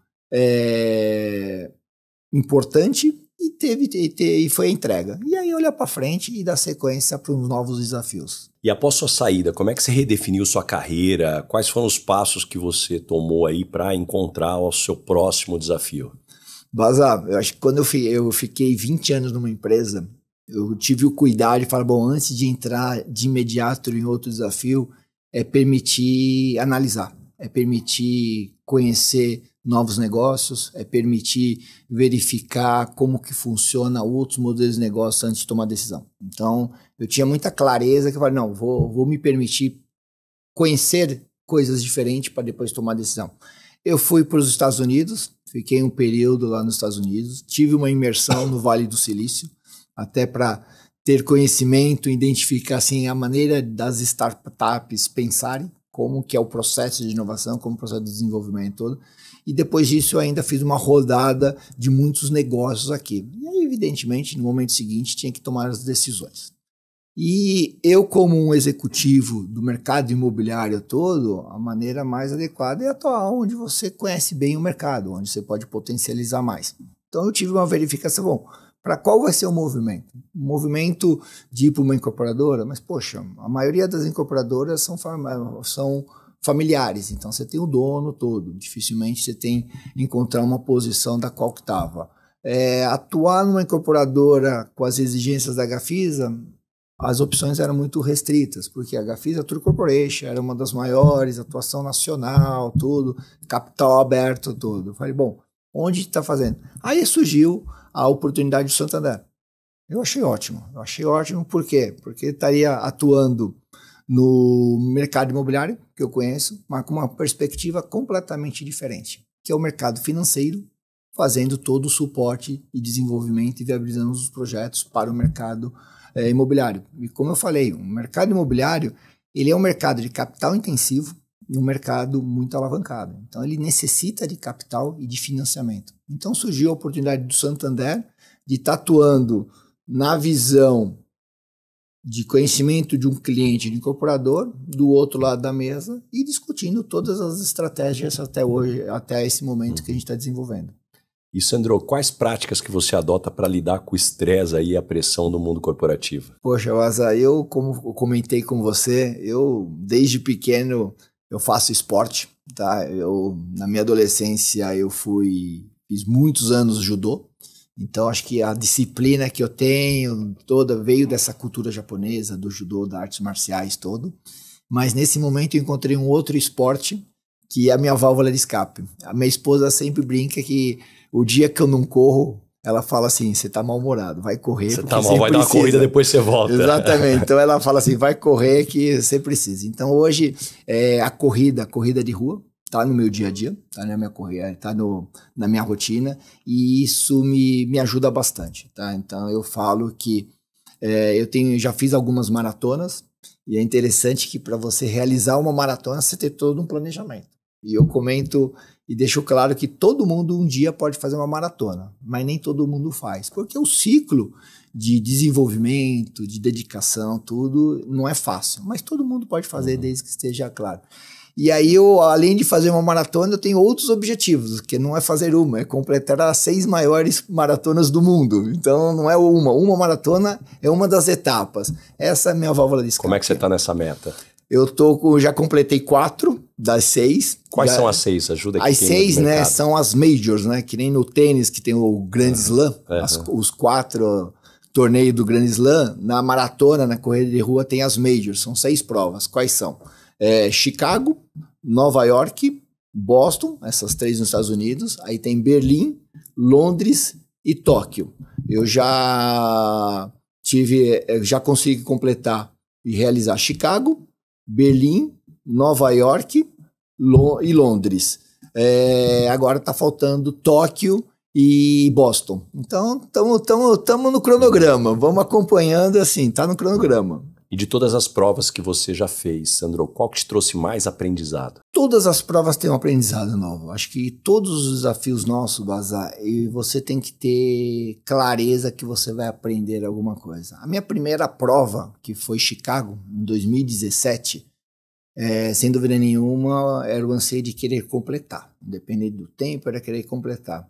importante e foi a entrega. E aí olhar para frente e dar sequência para os novos desafios. E após sua saída, como é que você redefiniu sua carreira? Quais foram os passos que você tomou aí para encontrar o seu próximo desafio? Baza, eu acho que quando eu fiquei 20 anos numa empresa, eu tive o cuidado de falar, bom, antes de entrar de imediato em outro desafio, é permitir analisar, é permitir conhecer novos negócios, é permitir verificar como que funciona outros modelos de negócio antes de tomar decisão. Então, eu tinha muita clareza que eu falei, não, vou me permitir conhecer coisas diferentes para depois tomar decisão. Eu fui para os Estados Unidos, fiquei um período lá nos Estados Unidos, tive uma imersão no Vale do Silício, até para ter conhecimento, identificar assim, a maneira das startups pensarem, como que é o processo de inovação, como o processo de desenvolvimento todo. E depois disso eu ainda fiz uma rodada de muitos negócios aqui. E aí, evidentemente, no momento seguinte, tinha que tomar as decisões. E eu, como um executivo do mercado imobiliário todo, a maneira mais adequada é atuar onde você conhece bem o mercado, onde você pode potencializar mais. Então eu tive uma verificação, bom, para qual vai ser o movimento? Um movimento de ir para uma incorporadora? Mas, poxa, a maioria das incorporadoras são familiares, então você tem o dono todo, dificilmente você tem encontrar uma posição da qual que estava. Atuar numa incorporadora com as exigências da Gafisa, as opções eram muito restritas, porque a Gafisa Tour Corporation era uma das maiores, atuação nacional, tudo, capital aberto, tudo. Eu falei, bom, onde está fazendo? Aí surgiu a oportunidade do Santander. Eu achei ótimo por quê? Porque estaria atuando no mercado imobiliário, que eu conheço, mas com uma perspectiva completamente diferente, que é o mercado financeiro, fazendo todo o suporte e desenvolvimento e viabilizando os projetos para o mercado imobiliário. E como eu falei, o mercado imobiliário ele é um mercado de capital intensivo e um mercado muito alavancado. Então ele necessita de capital e de financiamento. Então surgiu a oportunidade do Santander de estar atuando na visão de conhecimento de um cliente, de incorporador, do outro lado da mesa e discutindo todas as estratégias até hoje, até esse momento que a gente está desenvolvendo. E Sandro, quais práticas que você adota para lidar com o estresse e a pressão do mundo corporativo? Poxa, Waza, eu, como eu comentei com você, eu desde pequeno eu faço esporte, tá? Na minha adolescência eu fiz muitos anos judô. Então, acho que a disciplina que eu tenho toda veio dessa cultura japonesa, do judô, das artes marciais todo. Mas nesse momento eu encontrei um outro esporte que é a minha válvula de escape. A minha esposa sempre brinca que o dia que eu não corro, ela fala assim, você tá mal-humorado, vai correr. Você tá mal, vai dar uma corrida, depois você volta. Exatamente. Então ela fala assim, vai correr que você precisa. Então hoje a corrida de rua, tá no meu dia a dia, tá na minha corrida, tá na minha rotina, e isso me ajuda bastante, tá? Então eu falo que já fiz algumas maratonas, e é interessante que para você realizar uma maratona, você tem todo um planejamento. E eu comento e deixo claro que todo mundo um dia pode fazer uma maratona, mas nem todo mundo faz, porque o ciclo de desenvolvimento, de dedicação, tudo não é fácil, mas todo mundo pode fazer desde que esteja claro. E aí eu, além de fazer uma maratona, eu tenho outros objetivos, que não é fazer uma, é completar as 6 maiores maratonas do mundo. Então não é uma maratona é uma das etapas. Essa é a minha válvula de escape. Como é que você está nessa meta? Já completei 4 das 6. Quais são as 6? Ajuda aqui. As 6, né, são as majors, né, que nem no tênis que tem o Grand Slam, os 4 torneio do Grand Slam, na maratona, na corrida de rua, tem as majors, são 6 provas. Quais são? Chicago, Nova York, Boston, essas 3 nos Estados Unidos, aí tem Berlim, Londres e Tóquio. Eu já consegui completar e realizar Chicago, Berlim, Nova York e Londres. Agora está faltando Tóquio e Boston. Então, estamos no cronograma. Vamos acompanhando assim, tá no cronograma. E de todas as provas que você já fez, Sandro, qual que te trouxe mais aprendizado? Todas as provas têm um aprendizado novo. Acho que todos os desafios nossos, Bazar, e você tem que ter clareza que você vai aprender alguma coisa. A minha primeira prova, que foi Chicago, em 2017, sem dúvida nenhuma, era o anseio de querer completar. Independente do tempo, era querer completar.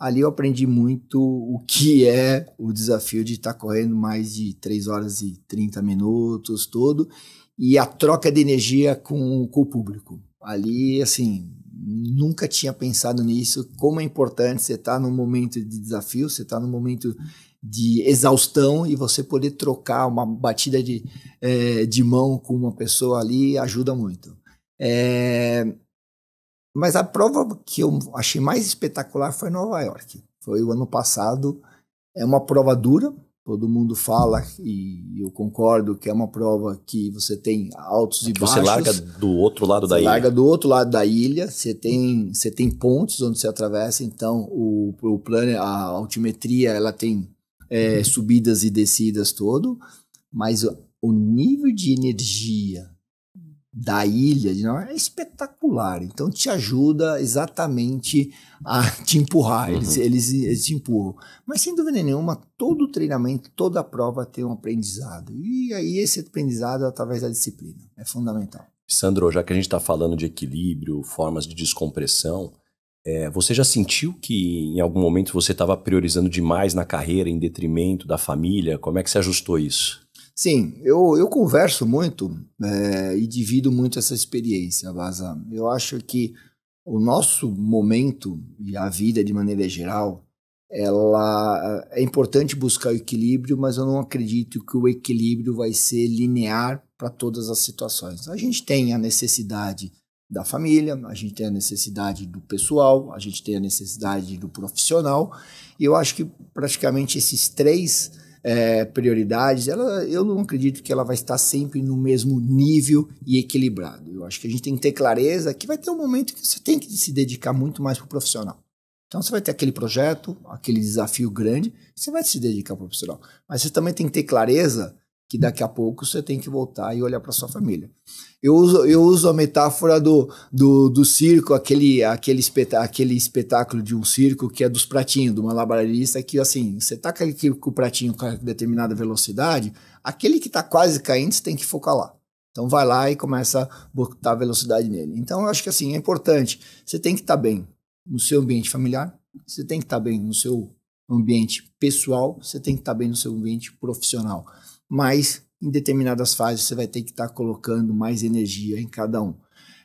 Ali eu aprendi muito o que é o desafio de estar correndo mais de 3 horas e 30 minutos, tudo, e a troca de energia com o público. Ali, assim, nunca tinha pensado nisso, como é importante você estar num momento de desafio, você estar num momento de exaustão e você poder trocar uma batida de mão com uma pessoa ali ajuda muito. Mas a prova que eu achei mais espetacular foi Nova York. Foi o ano passado. É uma prova dura, todo mundo fala, e eu concordo que é uma prova que você tem altos e baixos. Você larga do outro lado da ilha. Você larga do outro lado da ilha, você tem pontes onde você atravessa, então o plano, a altimetria, ela tem subidas e descidas todo, mas o nível de energia da ilha é espetacular, então te ajuda exatamente a te empurrar, eles te empurram, mas sem dúvida nenhuma, todo o treinamento, toda a prova tem um aprendizado, e aí esse aprendizado é através da disciplina, é fundamental. Sandro, já que a gente está falando de equilíbrio, formas de descompressão, você já sentiu que em algum momento você estava priorizando demais na carreira em detrimento da família? Como é que você ajustou isso? Sim, eu converso muito e divido muito essa experiência, Baza. Eu acho que o nosso momento e a vida de maneira geral, ela é importante buscar o equilíbrio, mas eu não acredito que o equilíbrio vai ser linear para todas as situações. A gente tem a necessidade da família, a gente tem a necessidade do pessoal, a gente tem a necessidade do profissional, e eu acho que praticamente esses 3 prioridades, eu não acredito que ela vai estar sempre no mesmo nível e equilibrado. Eu acho que a gente tem que ter clareza que vai ter um momento que você tem que se dedicar muito mais para o profissional. Então você vai ter aquele projeto, aquele desafio grande, você vai se dedicar para o profissional. Mas você também tem que ter clareza que daqui a pouco você tem que voltar e olhar para sua família. Eu uso a metáfora do circo, aquele espetáculo de um circo que é dos pratinhos, do malabarista, que assim, você tá com o pratinho com determinada velocidade, aquele que está quase caindo, você tem que focar lá. Então vai lá e começa a botar velocidade nele. Então eu acho que assim, é importante, você tem que estar bem no seu ambiente familiar, você tem que estar bem no seu ambiente pessoal, você tem que estar bem no seu ambiente profissional. Mas em determinadas fases você vai ter que estar colocando mais energia em cada um.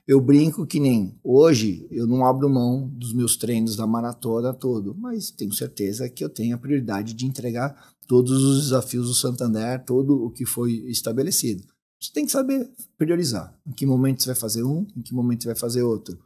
Eu brinco que nem hoje eu não abro mão dos meus treinos da maratona todo, mas tenho certeza que eu tenho a prioridade de entregar todos os desafios do Santander, todo o que foi estabelecido. Você tem que saber priorizar. Em que momento você vai fazer um, em que momento você vai fazer outro.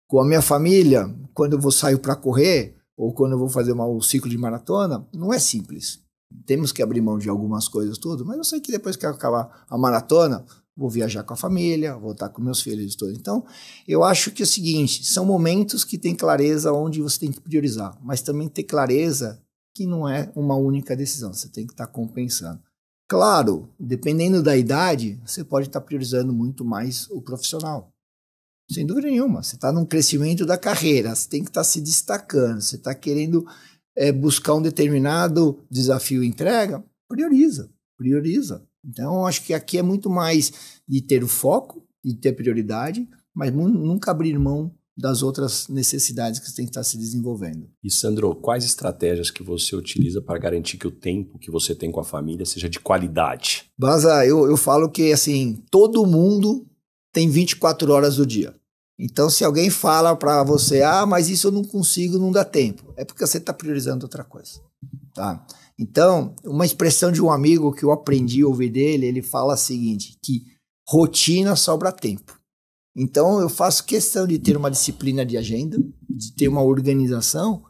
Com a minha família, quando eu saio para correr, ou quando eu vou fazer um ciclo de maratona, não é simples. Temos que abrir mão de algumas coisas, tudo, mas eu sei que depois que acabar a maratona, vou viajar com a família, vou estar com meus filhos e tudo. Então, eu acho que é o seguinte, são momentos que tem clareza onde você tem que priorizar, mas também ter clareza que não é uma única decisão, você tem que estar compensando. Claro, dependendo da idade, você pode estar priorizando muito mais o profissional. Sem dúvida nenhuma, você está num crescimento da carreira, você tem que estar se destacando, você está querendo buscar um determinado desafio e entrega, prioriza. Então, eu acho que aqui é muito mais de ter o foco, de ter prioridade, mas nunca abrir mão das outras necessidades que você tem que estar se desenvolvendo. E Sandro, quais estratégias que você utiliza para garantir que o tempo que você tem com a família seja de qualidade? Baza, eu falo que assim, todo mundo tem 24 horas do dia. Então, se alguém fala para você, mas isso eu não consigo, não dá tempo, é porque você está priorizando outra coisa, tá? Então, uma expressão de um amigo que eu aprendi a ouvir dele, ele fala o seguinte, que rotina sobra tempo. Então, eu faço questão de ter uma disciplina de agenda, de ter uma organização,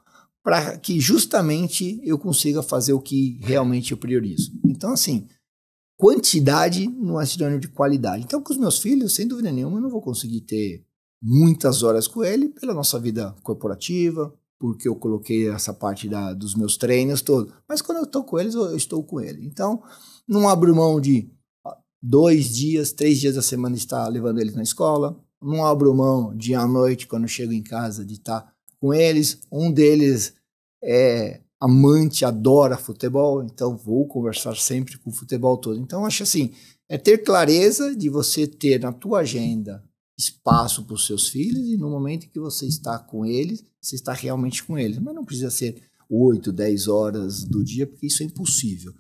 para que justamente eu consiga fazer o que realmente eu priorizo. Então, assim, quantidade não é sinônimo de qualidade. Então, com os meus filhos, sem dúvida nenhuma, eu não vou conseguir ter muitas horas com ele pela nossa vida corporativa, porque eu coloquei essa parte dos meus treinos todos. Mas quando eu estou com eles, eu estou com ele. Então, não abro mão de 2 dias, 3 dias da semana estar levando eles na escola. Não abro mão de à noite, quando eu chego em casa, de estar com eles. Um deles é amante, adora futebol, então vou conversar sempre com o futebol todo. Então, acho assim, é ter clareza de você ter na tua agenda espaço para os seus filhos e no momento que você está com eles, você está realmente com eles. Mas não precisa ser 8, 10 horas do dia, porque isso é impossível.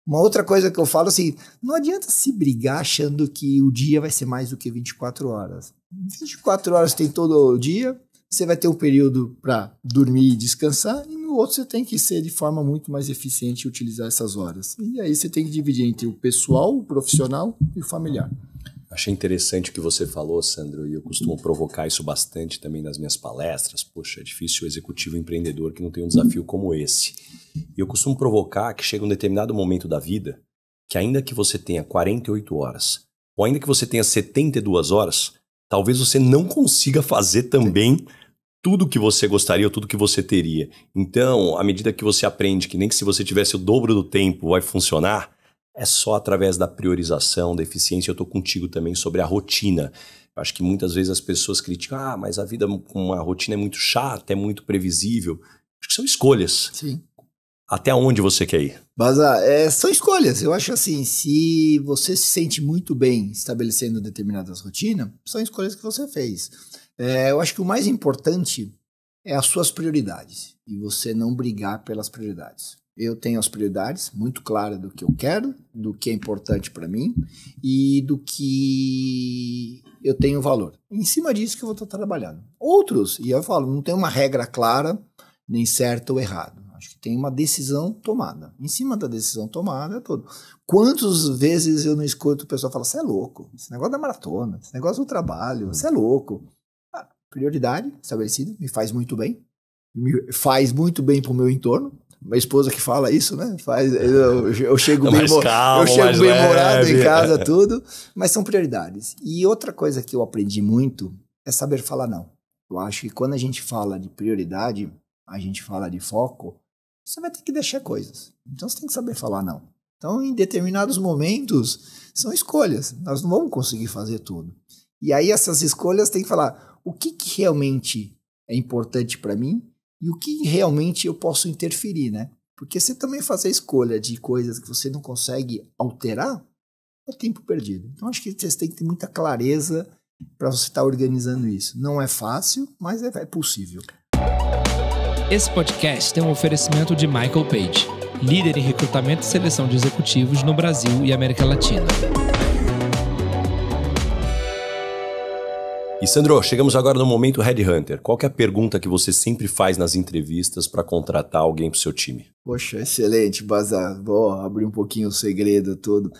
Uma outra coisa que eu falo assim, não adianta se brigar achando que o dia vai ser mais do que 24 horas. 24 horas tem todo o dia, você vai ter um período para dormir e descansar, e no outro você tem que ser de forma muito mais eficiente e utilizar essas horas. E aí você tem que dividir entre o pessoal, o profissional e o familiar. Achei interessante o que você falou, Sandro, e eu costumo provocar isso bastante também nas minhas palestras. Poxa, é difícil o executivo empreendedor que não tem um desafio como esse. E eu costumo provocar que chega um determinado momento da vida que ainda que você tenha 48 horas, ou ainda que você tenha 72 horas, talvez você não consiga fazer também tudo que você gostaria ou tudo que você teria. Então, à medida que você aprende que nem que se você tivesse o dobro do tempo vai funcionar, é só através da priorização, da eficiência. Eu estou contigo também sobre a rotina. Eu acho que muitas vezes as pessoas criticam, mas a vida com uma rotina é muito chata, é muito previsível. Acho que são escolhas. Sim. Até onde você quer ir? Mas são escolhas. Eu acho assim, se você se sente muito bem estabelecendo determinadas rotinas, são escolhas que você fez. Eu acho que o mais importante é as suas prioridades e você não brigar pelas prioridades. Eu tenho as prioridades muito claras do que eu quero, do que é importante para mim e do que eu tenho valor. Em cima disso que eu vou estar trabalhando. Outros, e eu falo, não tem uma regra clara, nem certo ou errado. Acho que tem uma decisão tomada. Em cima da decisão tomada é tudo. Quantas vezes eu não escuto o pessoal falar, você é louco, esse negócio da maratona, esse negócio do trabalho, você é louco. Prioridade estabelecida, me faz muito bem. Me faz muito bem para o meu entorno. Minha esposa que fala isso, né? Eu chego bem humorado em casa, tudo. Mas são prioridades. E outra coisa que eu aprendi muito é saber falar não. Eu acho que quando a gente fala de prioridade, a gente fala de foco, você vai ter que deixar coisas. Então você tem que saber falar não. Então, em determinados momentos, são escolhas. Nós não vamos conseguir fazer tudo. E aí essas escolhas tem que falar o que realmente é importante para mim e o que realmente eu posso interferir, né? Porque você também fazer escolha de coisas que você não consegue alterar é tempo perdido. Então acho que você tem que ter muita clareza para você estar organizando isso. Não é fácil, mas é possível. Esse podcast tem um oferecimento de Michael Page, líder em recrutamento e seleção de executivos no Brasil e América Latina. E Sandro, chegamos agora no momento Headhunter. Qual que é a pergunta que você sempre faz nas entrevistas para contratar alguém para o seu time? Poxa, excelente, Bazar. Vou abrir um pouquinho o segredo todo.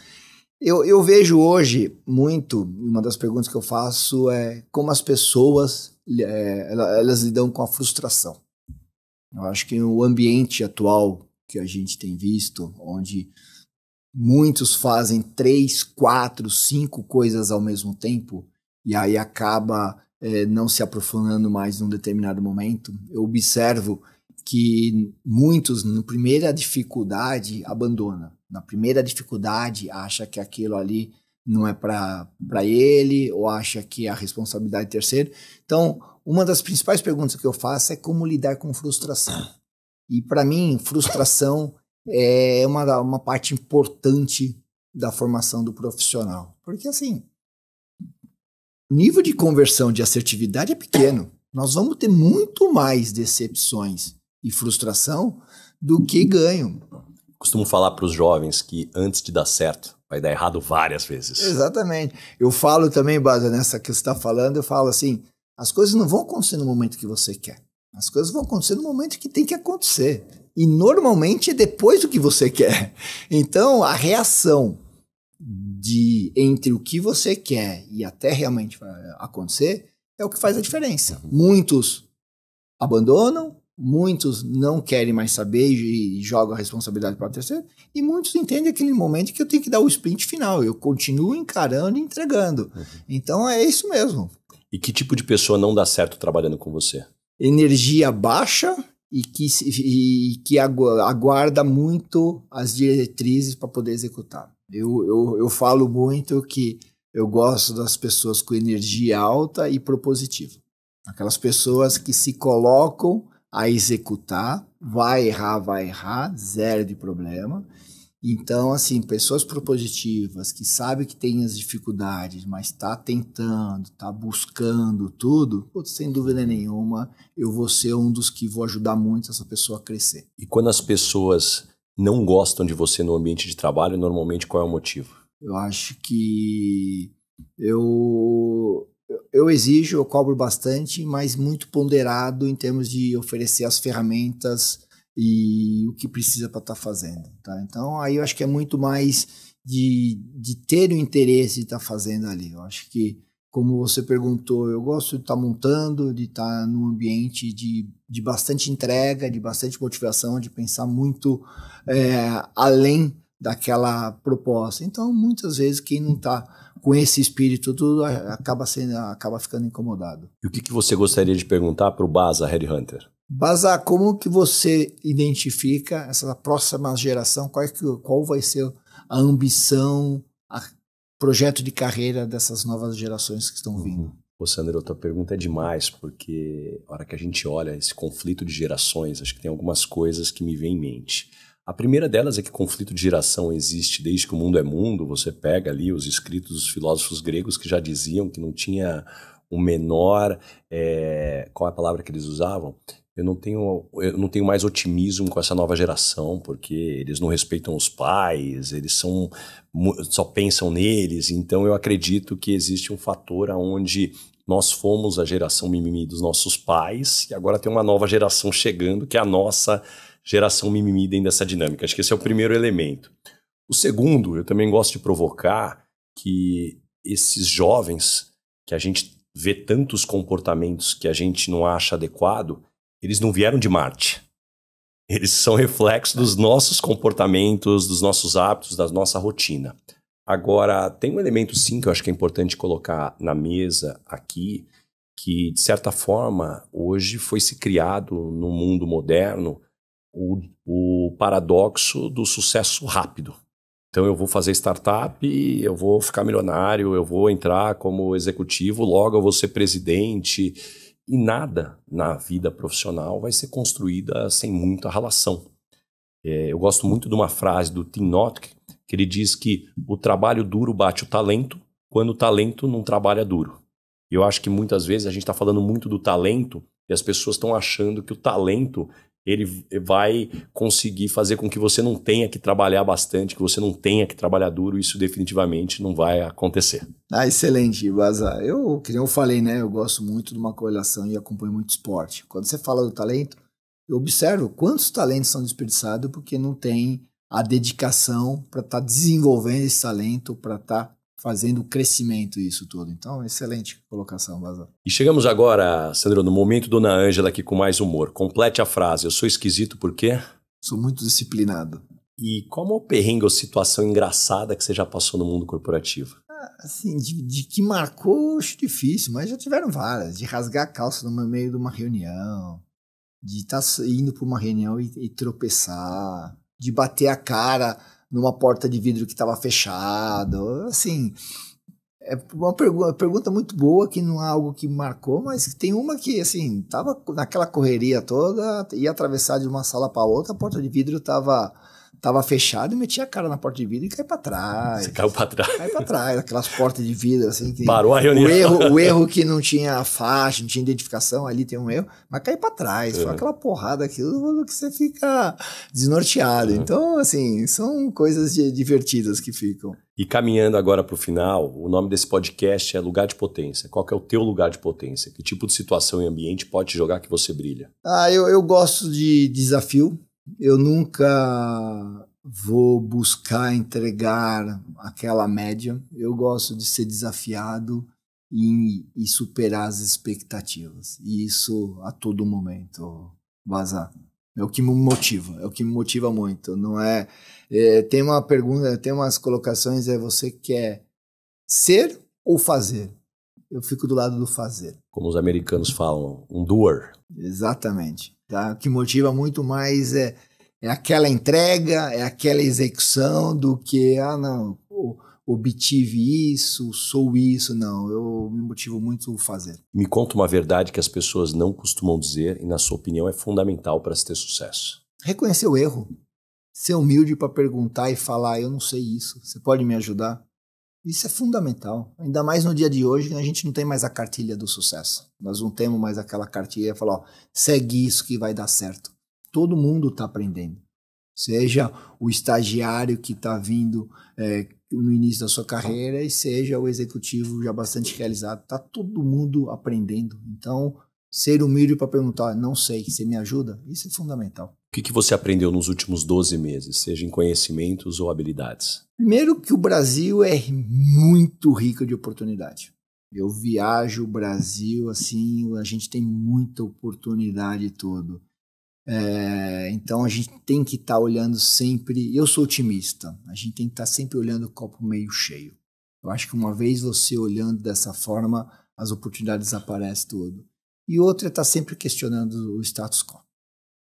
Eu vejo hoje muito, uma das perguntas que eu faço é como as pessoas elas lidam com a frustração. Eu acho que o ambiente atual que a gente tem visto, onde muitos fazem 3, 4, 5 coisas ao mesmo tempo, e aí acaba não se aprofundando mais num determinado momento. Eu observo que muitos, na primeira dificuldade, abandonam. Na primeira dificuldade, acha que aquilo ali não é para ele, ou acha que é a responsabilidade de terceiro. Então, uma das principais perguntas que eu faço é como lidar com frustração. E para mim, frustração é uma parte importante da formação do profissional. Porque assim, o nível de conversão de assertividade é pequeno. Nós vamos ter muito mais decepções e frustração do que ganho. Costumo falar para os jovens que antes de dar certo, vai dar errado várias vezes. Exatamente. Eu falo também, Baza, nessa que você está falando, eu falo assim, as coisas não vão acontecer no momento que você quer. As coisas vão acontecer no momento que tem que acontecer. e normalmente é depois do que você quer. Então, a reação entre o que você quer e até realmente acontecer é o que faz a diferença. Muitos abandonam, muitos não querem mais saber e jogam a responsabilidade para o terceiro, e muitos entendem aquele momento que eu tenho que dar o sprint final, eu continuo encarando e entregando. Então é isso mesmo. E que tipo de pessoa não dá certo trabalhando com você? Energia baixa e que aguarda muito as diretrizes para poder executar. Eu falo muito que eu gosto das pessoas com energia alta e propositiva. Aquelas pessoas que se colocam a executar, vai errar, zero de problema. Então, assim, pessoas propositivas que sabem que tem as dificuldades, mas está tentando, está buscando tudo, sem dúvida nenhuma, eu vou ser um dos que vou ajudar muito essa pessoa a crescer. E quando as pessoas não gostam de você no ambiente de trabalho, normalmente qual é o motivo? Eu acho que eu exijo, eu cobro bastante, mas muito ponderado em termos de oferecer as ferramentas e o que precisa para estar fazendo. Tá? Então, aí eu acho que é muito mais de ter o interesse de estar fazendo ali. Eu acho que, como você perguntou, eu gosto de estar montando, de estar num ambiente de bastante entrega, de bastante motivação, de pensar muito além daquela proposta. Então, muitas vezes, quem não está com esse espírito tudo acaba ficando incomodado. E o que você gostaria de perguntar para o Baza Headhunter? Baza, como que você identifica essa próxima geração? Qual vai ser a ambição, projeto de carreira dessas novas gerações que estão vindo? Ô Sandro, a tua pergunta é demais, porque a hora que a gente olha esse conflito de gerações, acho que tem algumas coisas que me vêm em mente. A primeira delas é que conflito de geração existe desde que o mundo é mundo. Você pega ali os escritos dos filósofos gregos que já diziam que não tinha o menor... qual é a palavra que eles usavam? Eu não tenho mais otimismo com essa nova geração, porque eles não respeitam os pais, eles só pensam neles. Então eu acredito que existe um fator onde nós fomos a geração mimimi dos nossos pais e agora tem uma nova geração chegando, que é a nossa geração mimimi dentro dessa dinâmica. Acho que esse é o primeiro elemento. O segundo, eu também gosto de provocar que esses jovens, que a gente vê tantos comportamentos que a gente não acha adequado, eles não vieram de Marte. Eles são reflexos dos nossos comportamentos, dos nossos hábitos, da nossa rotina. Agora, tem um elemento sim que eu acho que é importante colocar na mesa aqui, que de certa forma hoje foi se criado no mundo moderno o paradoxo do sucesso rápido. Então eu vou fazer startup, eu vou ficar milionário, eu vou entrar como executivo, logo eu vou ser presidente. E nada na vida profissional vai ser construída sem muita relação. Eu gosto muito de uma frase do Tim Nock, que ele diz que o trabalho duro bate o talento quando o talento não trabalha duro. E eu acho que muitas vezes a gente está falando muito do talento e as pessoas estão achando que o talento ele vai conseguir fazer com que você não tenha que trabalhar bastante, que você não tenha que trabalhar duro. Isso definitivamente não vai acontecer. Excelente, Baza. Que eu falei, né? Eu gosto muito de uma correlação e acompanho muito esporte. Quando você fala do talento, eu observo quantos talentos são desperdiçados porque não tem a dedicação para estar desenvolvendo esse talento, para estar fazendo o crescimento isso tudo. Então, excelente colocação, Baza. E chegamos agora, Sandro, no momento Dona Ângela aqui com mais humor. Complete a frase. Eu sou esquisito por quê? Sou muito disciplinado. E qual é o perrengue ou situação engraçada que você já passou no mundo corporativo? Assim, de que marcou, acho difícil, mas já tiveram várias. De rasgar a calça no meio de uma reunião, de estar indo para uma reunião e tropeçar, de bater a cara numa porta de vidro que estava fechada. Assim, é uma pergunta muito boa, que não é algo que marcou, mas tem uma que, assim, tava naquela correria toda, ia atravessar de uma sala para outra, a porta de vidro tava fechada e metia a cara na porta de vidro e caiu para trás. Você caiu para trás? Caiu para trás, aquelas portas de vidro, assim. Que parou a reunião. O erro que não tinha faixa, não tinha identificação, ali tem um erro, mas caiu para trás. Foi aquela porrada, aquilo que você fica desnorteado. Então, assim, são coisas divertidas que ficam. E caminhando agora para o final, o nome desse podcast é Lugar de Potência. Qual que é o teu lugar de potência? Que tipo de situação e ambiente pode te jogar que você brilha? Eu gosto de desafio. Eu nunca vou buscar entregar aquela média. Eu gosto de ser desafiado e superar as expectativas. E isso a todo momento, Vaza. É o que me motiva muito. Não é, tem uma pergunta, tem umas colocações, você quer ser ou fazer? Eu fico do lado do fazer. Como os americanos falam, um doer. Exatamente. Tá? O que motiva muito mais é aquela entrega, é aquela execução do que, não, obtive isso, sou isso. Não, eu me motivo muito a fazer. Me conta uma verdade que as pessoas não costumam dizer e, na sua opinião, é fundamental para se ter sucesso. Reconhecer o erro. Ser humilde para perguntar e falar, eu não sei isso, você pode me ajudar? Isso é fundamental. Ainda mais no dia de hoje, que a gente não tem mais a cartilha do sucesso. Nós não temos mais aquela cartilha e falar, segue isso que vai dar certo. Todo mundo está aprendendo. Seja o estagiário que está vindo no início da sua carreira e seja o executivo já bastante realizado. Está todo mundo aprendendo. Então, ser humilde para perguntar, não sei, você me ajuda? Isso é fundamental. O que você aprendeu nos últimos 12 meses, seja em conhecimentos ou habilidades? Primeiro que o Brasil é muito rico de oportunidade. Eu viajo o Brasil, assim, a gente tem muita oportunidade todo. Então a gente tem que estar olhando sempre, eu sou otimista, a gente tem que estar sempre olhando o copo meio cheio. Eu acho que uma vez você olhando dessa forma, as oportunidades aparecem tudo. E outra é estar sempre questionando o status quo.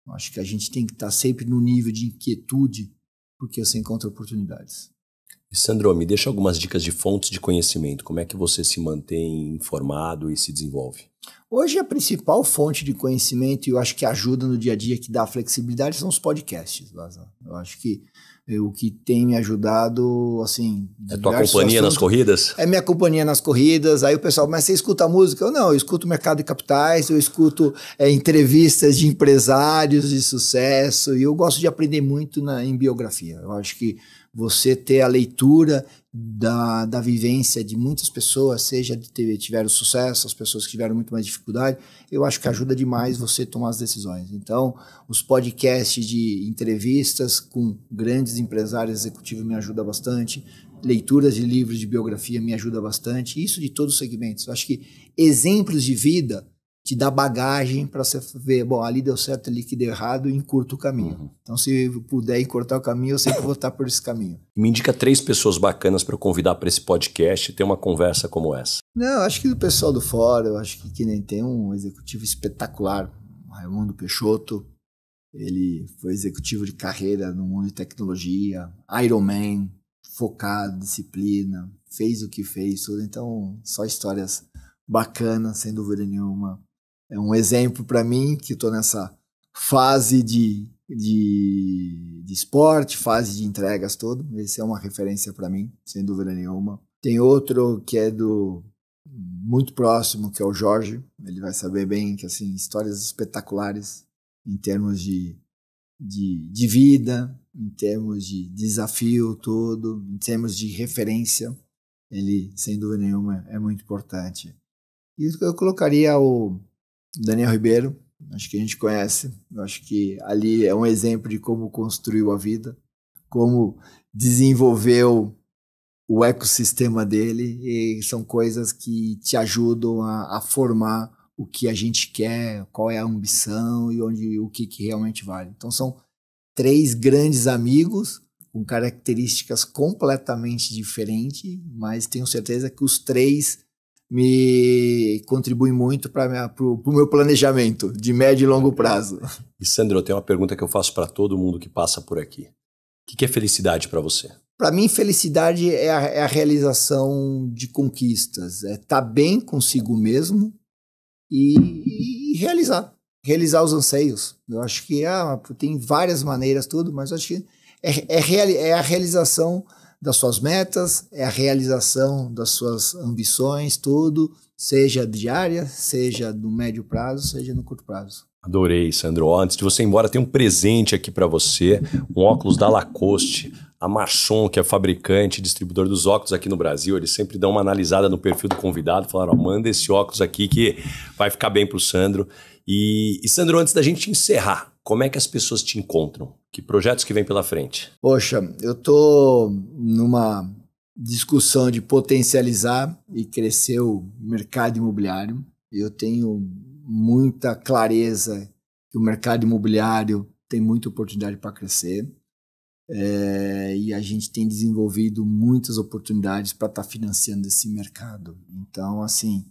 Eu acho que a gente tem que estar sempre no nível de inquietude, porque você encontra oportunidades. E Sandro, me deixa algumas dicas de fontes de conhecimento. Como é que você se mantém informado e se desenvolve? Hoje a principal fonte de conhecimento, e eu acho que ajuda no dia a dia, que dá flexibilidade, são os podcasts. Eu acho que o que tem me ajudado, assim... É tua companhia nas corridas? É minha companhia nas corridas. Aí o pessoal, mas você escuta música? Eu escuto mercado de capitais, eu escuto entrevistas de empresários de sucesso, e eu gosto de aprender muito em biografia. Eu acho que você ter a leitura da vivência de muitas pessoas, seja de tiveram sucesso, as pessoas que tiveram muito mais dificuldade, eu acho que ajuda demais você tomar as decisões. Então, os podcasts de entrevistas com grandes empresários executivos me ajudam bastante, leituras de livros de biografia me ajuda bastante, isso de todos os segmentos. Eu acho que exemplos de vida te dá bagagem para você ver, ali deu certo, ali que deu errado, e encurta o caminho. Então, se puder encurtar o caminho, eu sempre vou estar por esse caminho. Me indica 3 pessoas bacanas para eu convidar para esse podcast e ter uma conversa como essa. Não, acho que do pessoal do fora, eu acho que nem tem um executivo espetacular, Raimundo Peixoto. Ele foi executivo de carreira no mundo de tecnologia, Ironman, focado, disciplina, fez o que fez, tudo. Então, só histórias bacanas, sem dúvida nenhuma. É um exemplo para mim, que estou nessa fase de esporte, fase de entregas, tudo. Esse é uma referência para mim, sem dúvida nenhuma. Tem outro que é muito próximo, que é o Jorge. Ele vai saber bem que, assim, histórias espetaculares em termos de vida, em termos de desafio todo, em termos de referência. Ele, sem dúvida nenhuma, é muito importante. E eu colocaria o Daniel Ribeiro, acho que a gente conhece, eu acho que ali é um exemplo de como construiu a vida, como desenvolveu o ecossistema dele, e são coisas que te ajudam a formar o que a gente quer, qual é a ambição e o que realmente vale. Então são 3 grandes amigos com características completamente diferentes, mas tenho certeza que os 3 me contribui muito para o meu planejamento de médio e longo prazo. E Sandro, eu tenho uma pergunta que eu faço para todo mundo que passa por aqui. O que é felicidade para você? Para mim, felicidade é a realização de conquistas, é estar bem consigo mesmo e realizar os anseios. Eu acho que tem várias maneiras, tudo, mas eu acho que é a realização das suas metas, é a realização das suas ambições, tudo, seja diária, seja no médio prazo, seja no curto prazo. Adorei, Sandro. Antes de você ir embora, tem um presente aqui para você, um óculos da Lacoste, a Marchon, que é fabricante e distribuidor dos óculos aqui no Brasil. Eles sempre dão uma analisada no perfil do convidado, falaram, manda esse óculos aqui que vai ficar bem pro Sandro. E Sandro, antes da gente encerrar, como é que as pessoas te encontram? Que projetos que vem pela frente? Poxa, eu tô numa discussão de potencializar e crescer o mercado imobiliário. Eu tenho muita clareza que o mercado imobiliário tem muita oportunidade para crescer. E a gente tem desenvolvido muitas oportunidades para estar financiando esse mercado. Então, assim,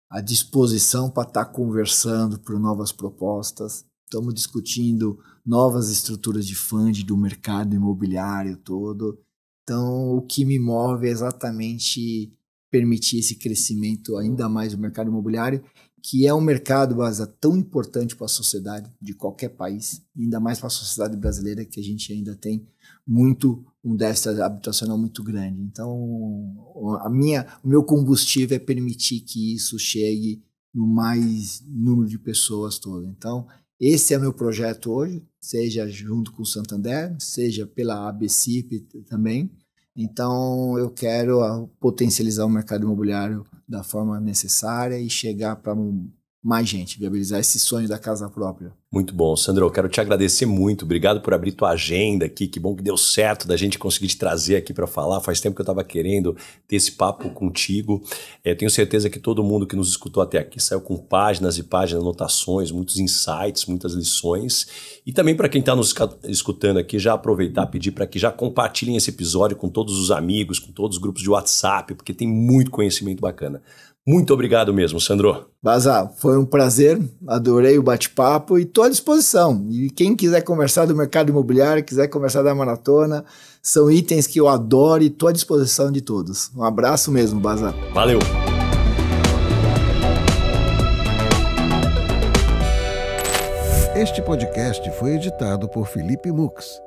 a disposição para estar conversando por novas propostas. Estamos discutindo novas estruturas de funding do mercado imobiliário todo. Então, o que me move é exatamente permitir esse crescimento ainda mais do mercado imobiliário, que é um mercado tão importante para a sociedade de qualquer país, ainda mais para a sociedade brasileira, que a gente ainda tem um déficit habitacional muito grande. Então, o meu combustível é permitir que isso chegue no mais número de pessoas todo. Então, esse é meu projeto hoje, seja junto com o Santander, seja pela ABCIP também. Então, eu quero potencializar o mercado imobiliário da forma necessária e chegar para mais gente, viabilizar esse sonho da casa própria. Muito bom, Sandro, eu quero te agradecer muito, obrigado por abrir tua agenda aqui, que bom que deu certo da gente conseguir te trazer aqui para falar, faz tempo que eu estava querendo ter esse papo contigo, tenho certeza que todo mundo que nos escutou até aqui saiu com páginas e páginas, anotações, muitos insights, muitas lições, e também para quem está nos escutando aqui, já aproveitar, pedir para que já compartilhem esse episódio com todos os amigos, com todos os grupos de WhatsApp, porque tem muito conhecimento bacana. Muito obrigado mesmo, Sandro. Baza, foi um prazer, adorei o bate-papo e estou à disposição. E quem quiser conversar do mercado imobiliário, quiser conversar da maratona, são itens que eu adoro e estou à disposição de todos. Um abraço mesmo, Baza. Valeu. Este podcast foi editado por Felipe Mux.